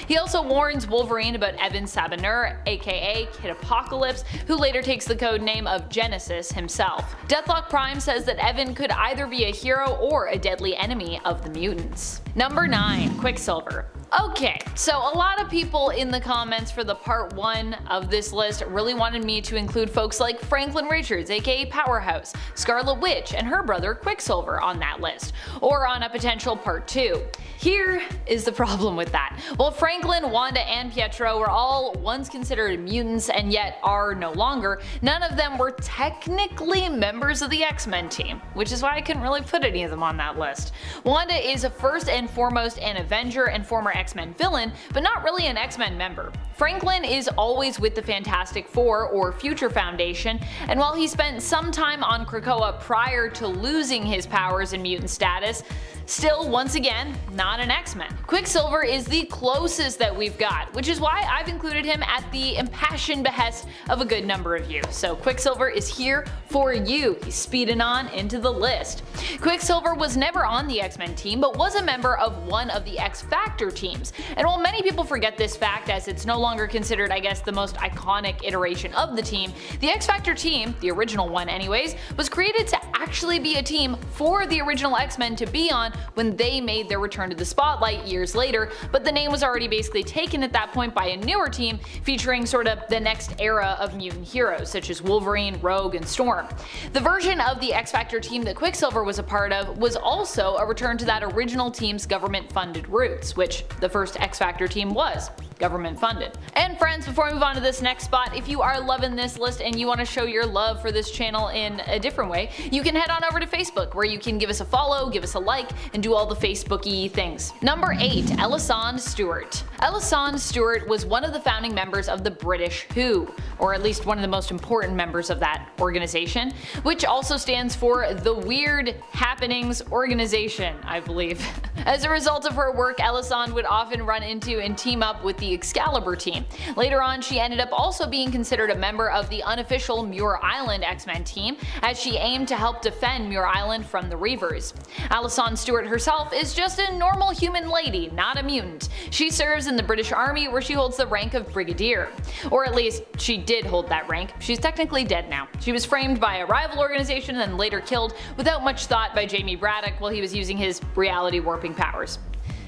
He also warns Wolverine about Evan Sabinur, aka Kid Apocalypse, who later takes the code name of Genesis himself. Deathlok Prime says that Evan could either be a hero or a deadly enemy of the mutants. Number 9. Quicksilver. Okay, so a lot of people in the comments for the part 1 of this list really wanted me to include folks like Franklin Richards, aka Powerhouse, Scarlet Witch, and her brother Quicksilver on that list, or on a potential part 2. Here is the problem with that. While Franklin, Wanda, and Pietro were all once considered mutants and yet are no longer, none of them were technically members of the X-Men team, which is why I couldn't really put any of them on that list. Wanda is first and foremost an Avenger and former X-Men villain, but not really an X-Men member. Franklin is always with the Fantastic Four or Future Foundation, and while he spent some time on Krakoa prior to losing his powers and mutant status, still, once again, not an X-Men. Quicksilver is the closest that we've got, which is why I've included him at the impassioned behest of a good number of you. So Quicksilver is here for you. He's speeding on into the list. Quicksilver was never on the X-Men team, but was a member of one of the X-Factor teams. And while many people forget this fact as it's no longer considered, I guess, the most iconic iteration of the team, the X-Factor team, the original one anyways, was created to actually be a team for the original X-Men to be on when they made their return to the spotlight years later, but the name was already basically taken at that point by a newer team featuring sort of the next era of mutant heroes such as Wolverine, Rogue, and Storm. The version of the X-Factor team that Quicksilver was a part of was also a return to that original team's government-funded roots, which the first X-Factor team was government funded. And friends, before we move on to this next spot, if you are loving this list and you want to show your love for this channel in a different way, you can head on over to Facebook where you can give us a follow, give us a like, and do all the Facebooky things. Number 8. Elisande Stewart. Elisande Stewart was one of the founding members of the British Who, or at least one of the most important members of that organization, which also stands for the Weird Happenings Organization, I believe. As a result of her work, Elisande would often run into and team up with the Excalibur team. Later on, she ended up also being considered a member of the unofficial Muir Island X-Men team, as she aimed to help defend Muir Island from the Reavers. Elisande Stewart herself is just a normal human lady, not a mutant. She serves in the British Army where she holds the rank of Brigadier. Or at least, she did hold that rank. She's technically dead now. She was framed by a rival organization and then later killed without much thought by Jamie Braddock while he was using his reality warping powers,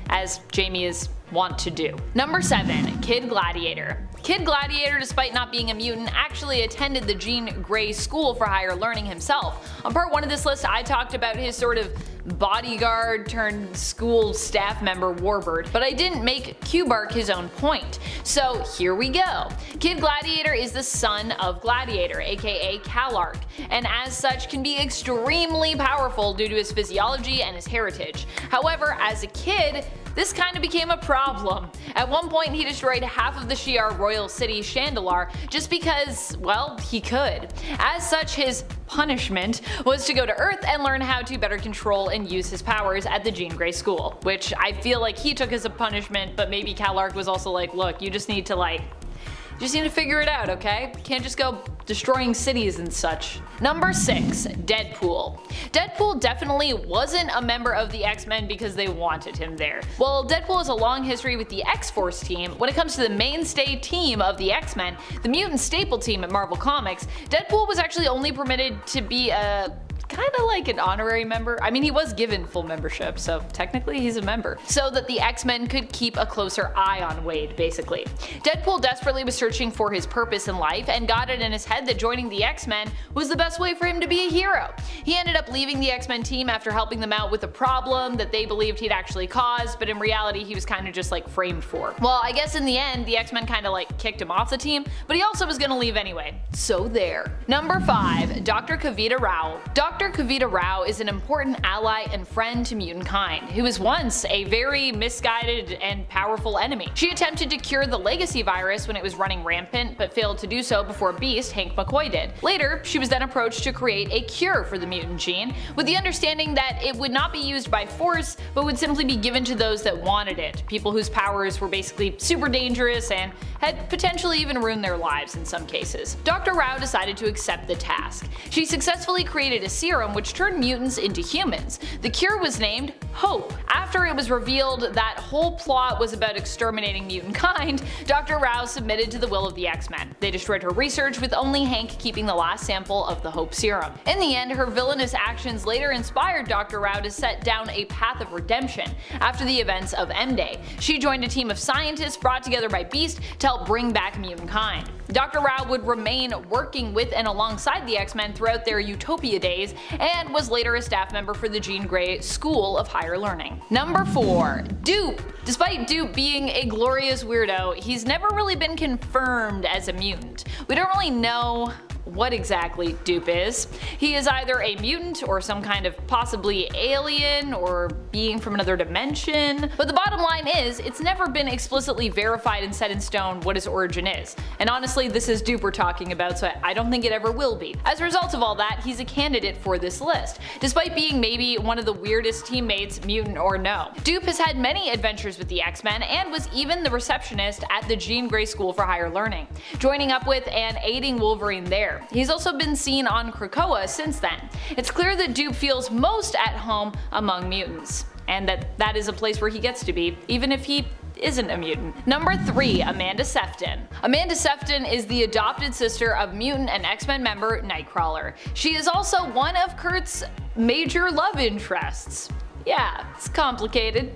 as Jamie is wont to do. Number 7. Kid Gladiator. Kid Gladiator, despite not being a mutant, actually attended the Jean Grey School for Higher Learning himself. On part 1 of this list, I talked about his sort of bodyguard turned school staff member Warbird, but I didn't make Q-Bark his own point. So here we go. Kid Gladiator is the son of Gladiator, aka Calark, and as such can be extremely powerful due to his physiology and his heritage. However, as a kid, this kind of became a problem. At one point he destroyed half of the Shi'ar royal city Chandalar just because, well, he could. As such, his punishment was to go to Earth and learn how to better control and use his powers at the Jean Grey School, which I feel like he took as a punishment, but maybe Calark was also like, look, you just need to figure it out, okay? Can't just go destroying cities and such. Number 6. Deadpool. Deadpool definitely wasn't a member of the X-Men because they wanted him there. While Deadpool has a long history with the X-Force team, when it comes to the mainstay team of the X-Men, the mutant staple team at Marvel Comics, Deadpool was actually only permitted to be a kinda like an honorary member. I mean, he was given full membership, so technically he's a member. So that the X-Men could keep a closer eye on Wade, basically. Deadpool desperately was searching for his purpose in life and got it in his head that joining the X-Men was the best way for him to be a hero. He ended up leaving the X-Men team after helping them out with a problem that they believed he'd actually caused, but in reality he was kinda just like framed for. Well, I guess in the end, the X-Men kinda like kicked him off the team, but he also was gonna leave anyway. So there. Number 5. Dr. Kavita Rao. Dr. Kavita Rao is an important ally and friend to mutant kind, who was once a very misguided and powerful enemy. She attempted to cure the legacy virus when it was running rampant, but failed to do so before Beast, Hank McCoy, did. Later, she was then approached to create a cure for the mutant gene, with the understanding that it would not be used by force, but would simply be given to those that wanted it, people whose powers were basically super dangerous and had potentially even ruined their lives in some cases. Dr. Rao decided to accept the task. She successfully created a serum which turned mutants into humans. The cure was named Hope. After it was revealed that whole plot was about exterminating mutant kind, Dr. Rao submitted to the will of the X-Men. They destroyed her research, with only Hank keeping the last sample of the Hope serum. In the end, her villainous actions later inspired Dr. Rao to set down a path of redemption after the events of M-Day. She joined a team of scientists brought together by Beast to help bring back mutant kind. Dr. Rao would remain working with and alongside the X-Men throughout their Utopia days, and was later a staff member for the Jean Grey School of Higher Learning. Number 4. Dupe. Despite Dupe being a glorious weirdo, he's never really been confirmed as a mutant. We don't really know what exactly Dupe is. He is either a mutant or some kind of possibly alien or being from another dimension, but the bottom line is it's never been explicitly verified and set in stone what his origin is. And honestly, this is Dupe we're talking about, so I don't think it ever will be. As a result of all that, he's a candidate for this list, despite being maybe one of the weirdest teammates, mutant or no. Dupe has had many adventures with the X-Men and was even the receptionist at the Jean Grey School for Higher Learning, joining up with and aiding Wolverine there. He's also been seen on Krakoa since then. It's clear that Dupe feels most at home among mutants, and that is a place where he gets to be, even if he isn't a mutant. Number 3. Amanda Sefton. Amanda Sefton is the adopted sister of mutant and X-Men member Nightcrawler. She is also one of Kurt's major love interests. Yeah, it's complicated.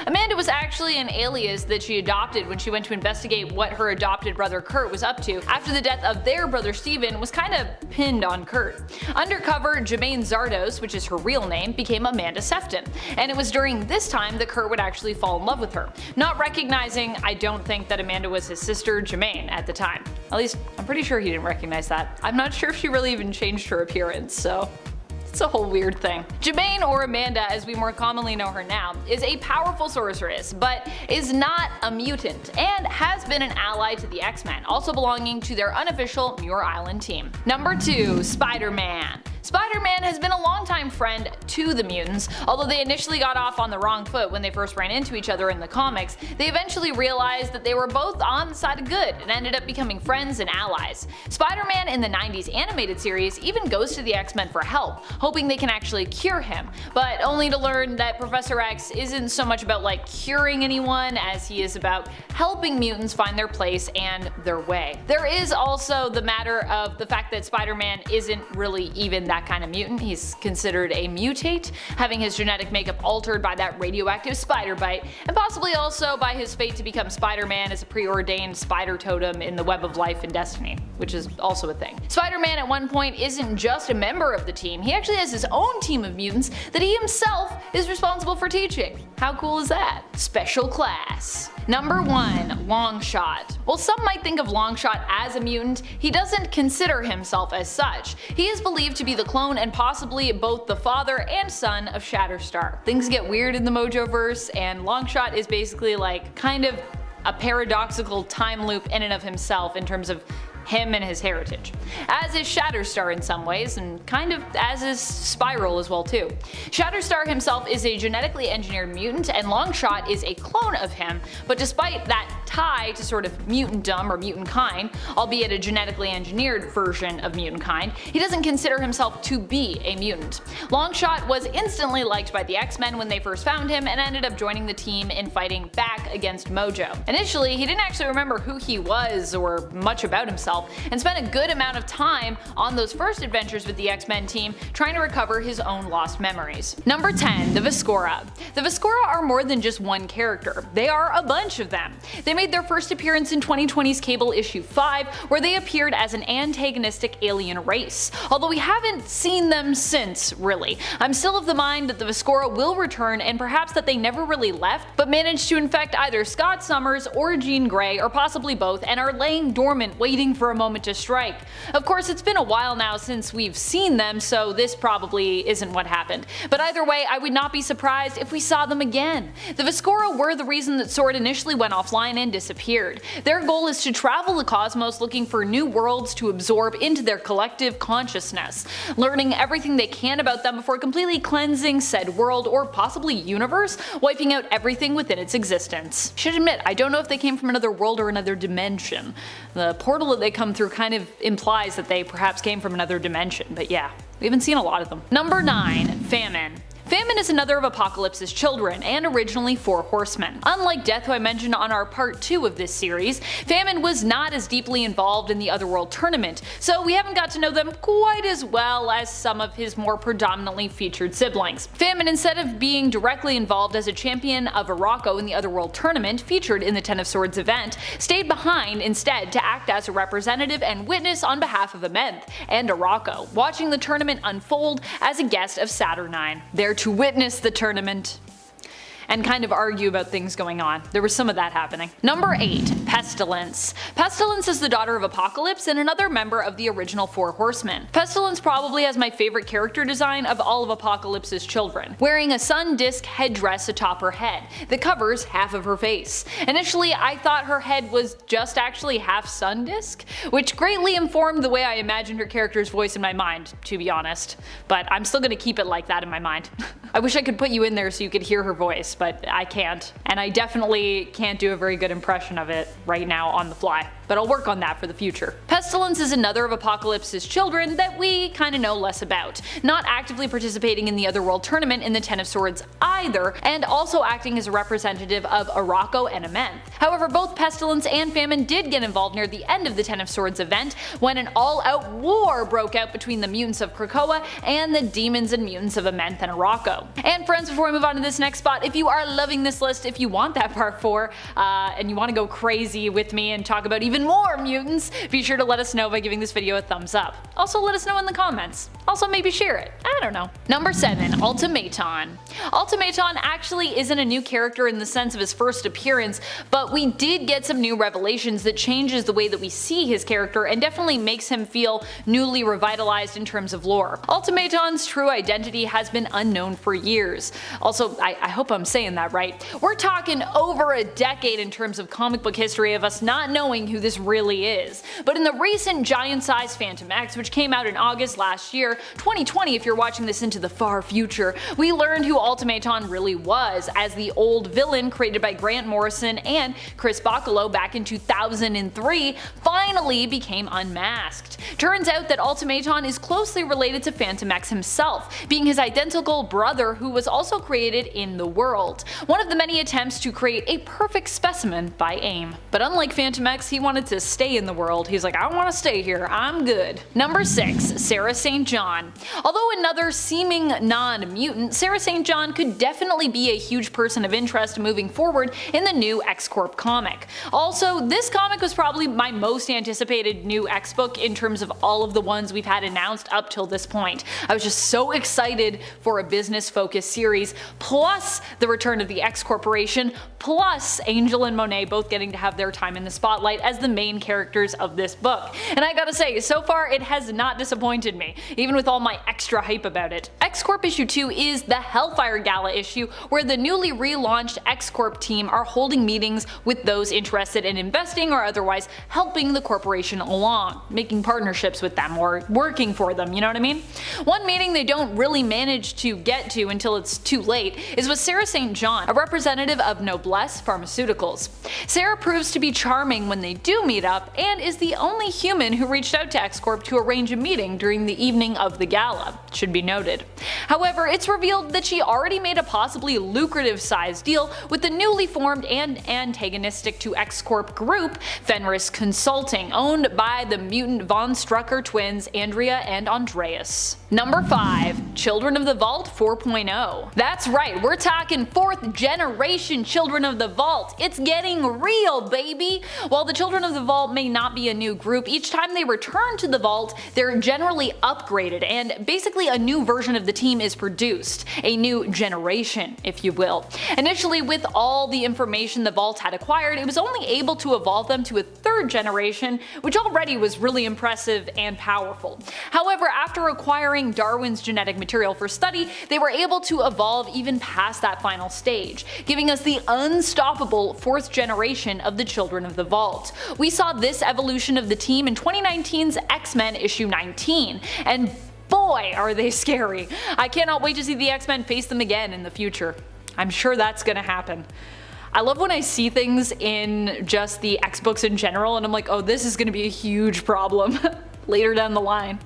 Amanda was actually an alias that she adopted when she went to investigate what her adopted brother Kurt was up to after the death of their brother Steven was kinda pinned on Kurt. Undercover, Jermaine Zardos, which is her real name, became Amanda Sefton, and it was during this time that Kurt would actually fall in love with her, not recognizing, I don't think, that Amanda was his sister Jermaine at the time. At least, I'm pretty sure he didn't recognize that. I'm not sure if she really even changed her appearance, so it's a whole weird thing. Jermaine, or Amanda as we more commonly know her now, is a powerful sorceress, but is not a mutant, and has been an ally to the X-Men, also belonging to their unofficial Muir Island team. Number 2. Spider-Man. Spider-Man has been a longtime friend to the mutants. Although they initially got off on the wrong foot when they first ran into each other in the comics, they eventually realized that they were both on the side of good and ended up becoming friends and allies. Spider-Man in the 90s animated series even goes to the X-Men for help, hoping they can actually cure him, but only to learn that Professor X isn't so much about like curing anyone as he is about helping mutants find their place and their way. There is also the matter of the fact that Spider-Man isn't really even that kind of mutant. He's considered a mutate, having his genetic makeup altered by that radioactive spider bite, and possibly also by his fate to become Spider-Man as a preordained spider totem in the web of life and destiny, which is also a thing. Spider-Man at one point isn't just a member of the team, he actually has his own team of mutants that he himself is responsible for teaching. How cool is that? Special class. Number 1. Longshot. While some might think of Longshot as a mutant, he doesn't consider himself as such. He is believed to be the clone and possibly both the father and son of Shatterstar. Things get weird in the Mojoverse, and Longshot is basically like kind of a paradoxical time loop in and of himself in terms of him and his heritage, as is Shatterstar in some ways, and kind of as is Spiral as well too. Shatterstar himself is a genetically engineered mutant, and Longshot is a clone of him, but despite that tie to sort of mutantdom or mutant kind, albeit a genetically engineered version of mutant kind, he doesn't consider himself to be a mutant. Longshot was instantly liked by the X-Men when they first found him, and ended up joining the team in fighting back against Mojo. Initially, he didn't actually remember who he was or much about himself, himself and spent a good amount of time on those first adventures with the X-Men team trying to recover his own lost memories. Number 10. The Viscora. The Viscora are more than just one character, they are a bunch of them. They made their first appearance in 2020's Cable issue 5, where they appeared as an antagonistic alien race, although we haven't seen them since, really. I'm still of the mind that the Viscora will return, and perhaps that they never really left, but managed to infect either Scott Summers or Jean Grey, or possibly both, and are laying dormant waiting for a moment to strike. Of course, it's been a while now since we've seen them, so this probably isn't what happened. But either way, I would not be surprised if we saw them again. The Viscora were the reason that S.W.O.R.D. initially went offline and disappeared. Their goal is to travel the cosmos looking for new worlds to absorb into their collective consciousness, learning everything they can about them before completely cleansing said world or possibly universe, wiping out everything within its existence. Should admit, I don't know if they came from another world or another dimension. The portal that they come through kind of implies that they perhaps came from another dimension, but yeah, we haven't seen a lot of them. Number 9. Famine. Famine is another of Apocalypse's children, and originally 4 horsemen. Unlike Death, who I mentioned on our part 2 of this series, Famine was not as deeply involved in the Otherworld tournament, so we haven't got to know them quite as well as some of his more predominantly featured siblings. Famine, instead of being directly involved as a champion of Arakko in the Otherworld tournament featured in the Ten of Swords event, stayed behind instead to act as a representative and witness on behalf of Amenth and Arakko, watching the tournament unfold as a guest of Saturnine. There to witness the tournament and kind of argue about things going on. There was some of that happening. Number 8. Pestilence. Pestilence is the daughter of Apocalypse and another member of the original 4 Horsemen. Pestilence probably has my favorite character design of all of Apocalypse's children, wearing a sun disk headdress atop her head that covers half of her face. Initially, I thought her head was just actually half sun disk, which greatly informed the way I imagined her character's voice in my mind, to be honest. But I'm still gonna keep it like that in my mind. I wish I could put you in there so you could hear her voice, but I can't. And I definitely can't do a very good impression of it right now on the fly. But I'll work on that for the future. Pestilence is another of Apocalypse's children that we kinda know less about, not actively participating in the Otherworld tournament in the Ten of Swords either, and also acting as a representative of Arakko and Amenth. However, both Pestilence and Famine did get involved near the end of the Ten of Swords event, when an all-out war broke out between the mutants of Krakoa and the demons and mutants of Amenth and Arakko. And friends, before we move on to this next spot, if you are loving this list, if you want that part 4, and you want to go crazy with me and talk about even more mutants, be sure to let us know by giving this video a thumbs up. Also let us know in the comments. Also maybe share it. I don't know. Number 7. Ultimaton. Ultimaton actually isn't a new character in the sense of his first appearance, but we did get some new revelations that changes the way that we see his character and definitely makes him feel newly revitalized in terms of lore. Ultimaton's true identity has been unknown for years. Also, I hope I'm saying that right. We're talking over a decade in terms of comic book history of us not knowing who this really is. But in the recent giant-sized Phantom X, which came out in August last year, 2020 if you're watching this into the far future, we learned who Ultimaton really was, as the old villain created by Grant Morrison and Chris Bachalo back in 2003 finally became unmasked. Turns out that Ultimaton is closely related to Phantom X himself, being his identical brother who was also created in the world. One of the many attempts to create a perfect specimen by AIM. But unlike Phantom X, he wanted to stay in the world. He's like, I want to stay here, I'm good. Number 6. Sarah St. John. Although another seeming non-mutant, Sarah St. John could definitely be a huge person of interest moving forward in the new X-Corp comic. Also, this comic was probably my most anticipated new X book in terms of all of the ones we've had announced up till this point. I was just so excited for a business-focused series, plus the return of the X Corporation, plus Angel and Monet both getting to have their time in the spotlight as the main characters of this book. And I gotta say, so far it has not disappointed me, even with all my extra hype about it. X-Corp issue 2 is the Hellfire Gala issue, where the newly relaunched X-Corp team are holding meetings with those interested in investing or otherwise helping the corporation along, making partnerships with them or working for them, you know what I mean? One meeting they don't really manage to get to until it's too late is with Sarah St. John, a representative of Noblesse Pharmaceuticals. Sarah proves to be charming when they do meet up, and is the only human who reached out to X-Corp to arrange a meeting during the evening of the gala, should be noted. However, it's revealed that she already made a possibly lucrative sized deal with the newly formed and antagonistic to X-Corp group, Fenris Consulting, owned by the mutant Von Strucker twins Andrea and Andreas. Number 5. Children of the Vault 4.0. That's right, we're talking 4th generation Children of the Vault. It's getting real, baby! While the Children of the Vault may not be a new group, each time they return to the Vault, they're generally upgraded, and basically a new version of the team is produced. A new generation, if you will. Initially, with all the information the Vault had acquired, it was only able to evolve them to a 3rd generation, which already was really impressive and powerful. However, after acquiring Darwin's genetic material for study, they were able to evolve even past that final stage, giving us the unstoppable 4th generation of the Children of the Vault. We saw this evolution of the team in 2019's X-Men issue 19, and boy are they scary. I cannot wait to see the X-Men face them again in the future. I'm sure that's gonna happen. I love when I see things in just the X-books in general and I'm like, oh, this is gonna be a huge problem later down the line.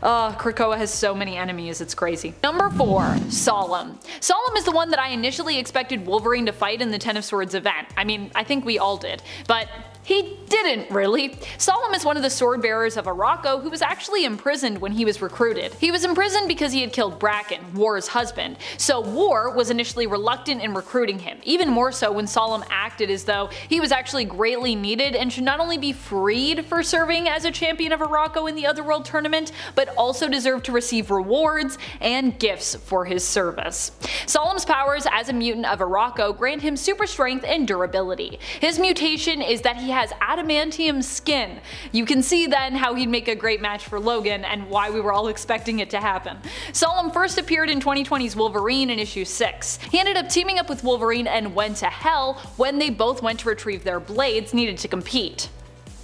Krakoa has so many enemies, it's crazy. Number 4. Solemn. Solemn is the one that I initially expected Wolverine to fight in the Ten of Swords event. I mean, I think we all did. But he didn't really. Solemn is one of the sword bearers of Arakko who was actually imprisoned when he was recruited. He was imprisoned because he had killed Bracken, War's husband, so War was initially reluctant in recruiting him, even more so when Solemn acted as though he was actually greatly needed and should not only be freed for serving as a champion of Arakko in the Otherworld tournament, but also deserved to receive rewards and gifts for his service. Solemn's powers as a mutant of Arakko grant him super strength and durability. His mutation is that he has adamantium skin. You can see then how he'd make a great match for Logan and why we were all expecting it to happen. Solemn first appeared in 2020's Wolverine in issue 6. He ended up teaming up with Wolverine and went to hell when they both went to retrieve their blades needed to compete.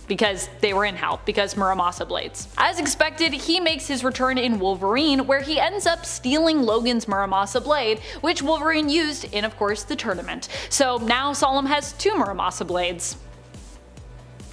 Because they were in hell, because Muramasa blades. As expected, he makes his return in Wolverine, where he ends up stealing Logan's Muramasa blade, which Wolverine used in, of course, the tournament. So now Solemn has 2 Muramasa blades.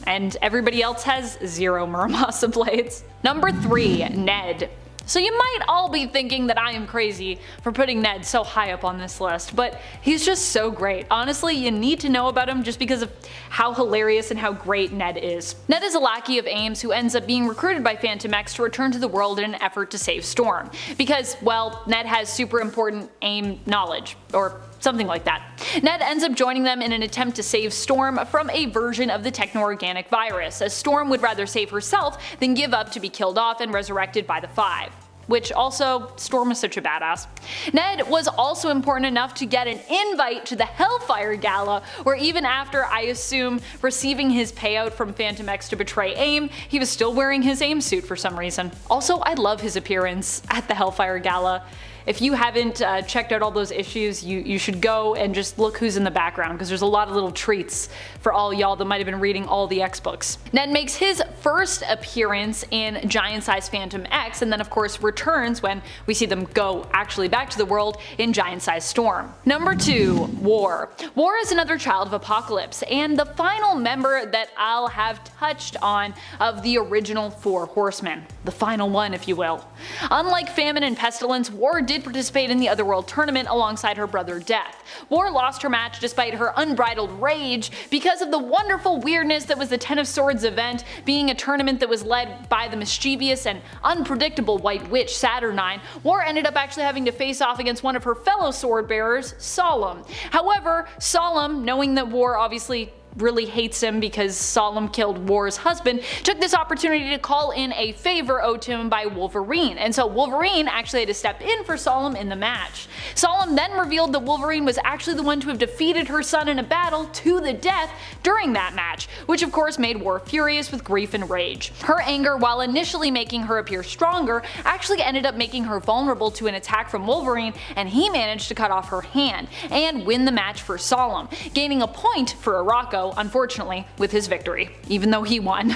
And everybody else has 0 Muramasa blades. Number 3. Ned. So you might all be thinking that I am crazy for putting Ned so high up on this list, but he's just so great. Honestly, you need to know about him just because of how hilarious and how great Ned is. Ned is a lackey of Ames who ends up being recruited by Phantom X to return to the world in an effort to save Storm. Because, well, Ned has super important AIM knowledge, or something like that. Ned ends up joining them in an attempt to save Storm from a version of the techno-organic virus, as Storm would rather save herself than give up to be killed off and resurrected by the Five. Which also, Storm is such a badass. Ned was also important enough to get an invite to the Hellfire Gala, where even after, I assume, receiving his payout from Phantom X to betray AIM, he was still wearing his AIM suit for some reason. Also, I love his appearance at the Hellfire Gala. If you haven't checked out all those issues, you should go and just look who's in the background, because there's a lot of little treats for all y'all that might have been reading all the X books. Ned makes his first appearance in Giant Size Phantom X, and then of course returns when we see them go actually back to the world in Giant Size Storm. Number 2. War. War is another child of Apocalypse, and the final member that I'll have touched on of the original 4 Horsemen. The final one, if you will. Unlike Famine and Pestilence, War did participate in the Otherworld tournament alongside her brother Death. War lost her match despite her unbridled rage because of the wonderful weirdness that was the Ten of Swords event, being a tournament that was led by the mischievous and unpredictable White Witch Saturnine. War ended up actually having to face off against one of her fellow sword bearers, Solemn. However, Solemn, knowing that War obviously really hates him because Solemn killed War's husband, took this opportunity to call in a favor owed to him by Wolverine, and so Wolverine actually had to step in for Solemn in the match. Solemn then revealed that Wolverine was actually the one to have defeated her son in a battle to the death during that match, which of course made War furious with grief and rage. Her anger, while initially making her appear stronger, actually ended up making her vulnerable to an attack from Wolverine, and he managed to cut off her hand and win the match for Solemn, gaining a point for Arakko, unfortunately, with his victory, even though he won.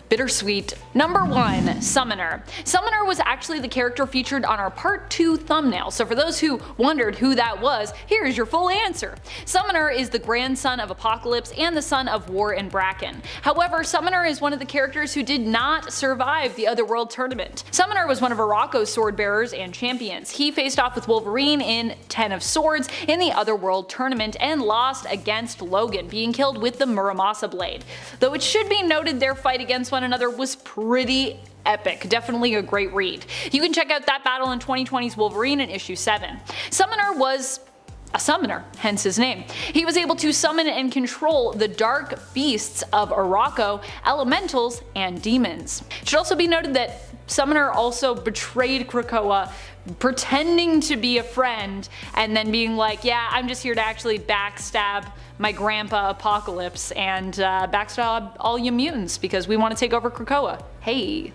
Bittersweet. Number 1. Summoner. Summoner was actually the character featured on our part 2 thumbnail, so for those who wondered who that was, here's your full answer. Summoner is the grandson of Apocalypse and the son of War and Bracken. However, Summoner is one of the characters who did not survive the Otherworld tournament. Summoner was one of Arako's sword bearers and champions. He faced off with Wolverine in 10 of Swords in the Otherworld tournament and lost against Logan, being killed with the Muramasa blade. Though it should be noted their fight against one another was pretty epic, definitely a great read. You can check out that battle in 2020's Wolverine in issue 7. Summoner was a summoner, hence his name. He was able to summon and control the dark beasts of Arako, elementals, and demons. It should also be noted that Summoner also betrayed Krakoa, pretending to be a friend and then being like, yeah, I'm just here to actually backstab my grandpa Apocalypse and backstab all you mutants because we want to take over Krakoa. Hey.